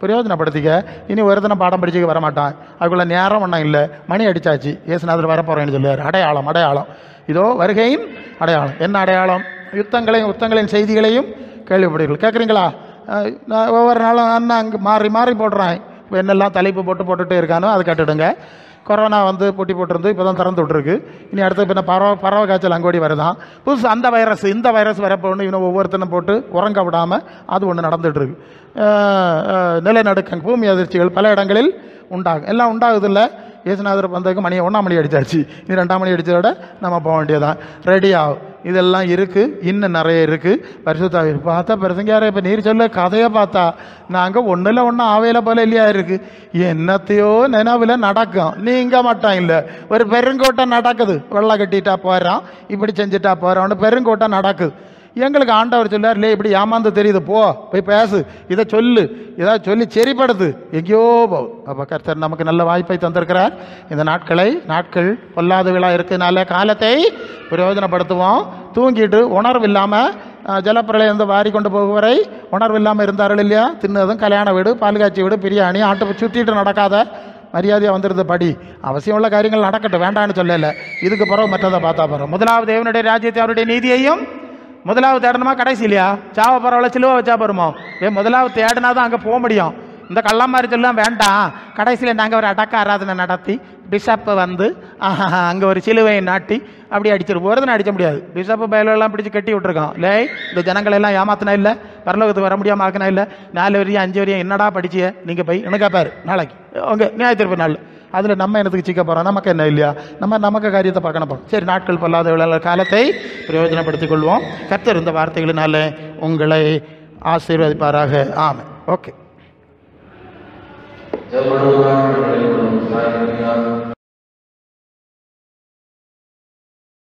பிரயோஜனப்படுத்திக்க. இனி ஒரு தினம் பாடம் படிச்சுக்க வரமாட்டான், அதுக்குள்ள நேரம் ஒன்றும் இல்லை, மணி அடித்தாச்சு, இயேசுநாதர் வரப்போகிறேன்னு சொல்லுவார். அடையாளம் அடையாளம் இதோ வருகையின் அடையாளம். என்ன அடையாளம்? யுத்தங்களின் செய்திகளையும் கேள்விப்படுகிறீர்கள். கேட்குறீங்களா? நான் ஒவ்வொரு நாளும் அண்ணா அங்கே மாறி போடுறான், இப்போ என்னெல்லாம் தலைப்பு போட்டுகிட்டே இருக்கானோ அது கேட்டுடுங்க. கொரோனா வந்து போட்டி போட்டிருந்து இப்போ தான் திறந்து விட்ருக்கு. இனி அடுத்து இப்போ பறவை காய்ச்சல் அங்கோடி வருதான். புதுசு அந்த வைரஸ் இந்த வைரஸ் வரப்போன்னு இன்னும் ஒவ்வொருத்தனும் போட்டு உறங்க விடாமல் அது ஒன்று நடந்துகிட்ருக்கு. நிலநடுக்கம், பூமி அதிர்ச்சிகள் பல இடங்களில் உண்டாகும். எல்லாம் உண்டாகுதில்ல. இயேசுநாதர் வந்ததுக்கு மணி 1ஆம் மணி அடித்தாச்சு. இனி 2ஆம் மணி அடித்ததோட நம்ம போக வேண்டியதான். ரெடி ஆகும். இதெல்லாம் இருக்குது, இன்னும் நிறைய இருக்குது. பரிசுத்தாவி பார்த்தா பிரசங்கியாரே இப்போ நீர் சொல்ல கதையை பார்த்தா நாங்கள் ஒன்றில் ஒன்றும் ஆவையில் போல இல்லையா இருக்குது. என்னத்தையோ நினைவில் நடக்கும். நீங்கள் மட்டும் இல்லை, ஒரு பெருங்கோட்டம் நடக்குது. வெள்ளை கட்டிட்டா போகிறோம், இப்படி செஞ்சுட்டா போகிறோம்னு பெருங்கோட்டம் நடக்குது. எங்களுக்கு ஆண்டவர் சொல்லார், இல்லை இப்படி ஏமாந்து தெரியுது, போய் பேசு, இதை சொல்லு, ஏதாவது சொல்லி சரிப்படுது, எங்கேயோ போகுது. அப்போ கர்த்தர் நமக்கு நல்ல வாய்ப்பை தந்திருக்கிறார். இந்த நாட்கள் பொல்லாத விழா இருக்கிறதுனால காலத்தை பிரயோஜனப்படுத்துவோம். தூங்கிட்டு உணர்வு இல்லாமல் ஜலப்பிரளயம் வந்து வாரி கொண்டு போகுவரை உணர்வு இல்லாமல் இருந்தார்கள் இல்லையா? தின்னதும் கல்யாண வீடு, பால்காட்சி வீடு, பிரியாணி, ஆட்டை சுற்றிட்டு நடக்காத மரியாதையாக வந்துடுது. படி அவசியம் உள்ள காரியங்கள் நடக்கட்டும், வேண்டான்னு சொல்லலை. இதுக்கு பிறகு மற்றதை பார்த்தா போகிறோம். முதலாவது தேவனுடைய ராஜ்யத்தை அவருடைய நீதியையும் முதலாவது தேடணுமா கடைசி இல்லையா? சாவ பரவாயில்ல, சிலுவை வச்சா போருமோ? முதலாவது தேடினா தான் அங்கே போக முடியும். இந்த கள்ளமாரி சொல்லலாம் வேண்டாம். கடைசியில் நாங்கள் ஒரு அடக்க ஆராதனை நடத்தி பிஷப்பை வந்து அங்கே ஒரு சிலுவையை நாட்டி அப்படி அடிச்சிரு போகிறதுன்னு அடிக்க முடியாது. பிஷப்பு பயலெல்லாம் பிடிச்சி கட்டி விட்டுருக்கோம். இல்லை இந்த ஜனங்களெல்லாம் ஏமாத்தினா இல்லை, பரலோகத்துக்கு வர முடியாமல் ஆக்கினா இல்லை. 4 வரையும் 5 வரையும் என்னடா படிச்சிய நீங்கள் போய் எனக்கு பாரு நாளைக்கு உங்கள் நியாயத்திருப்பு நாள். அதில் நம்ம என்னத்துக்கு சிக்க போகிறோம்? நமக்கு என்ன இல்லையா? நமக்கு காரியத்தை பார்க்கணும் போகிறோம். சரி, நாட்கள் பொல்லாத காலத்தை பிரயோஜனப்படுத்திக் கொள்வோம். கர்த்தர் இந்த வார்த்தைகளினால உங்களை ஆசீர்வதிப்பாராக. ஆமென். ஓகே.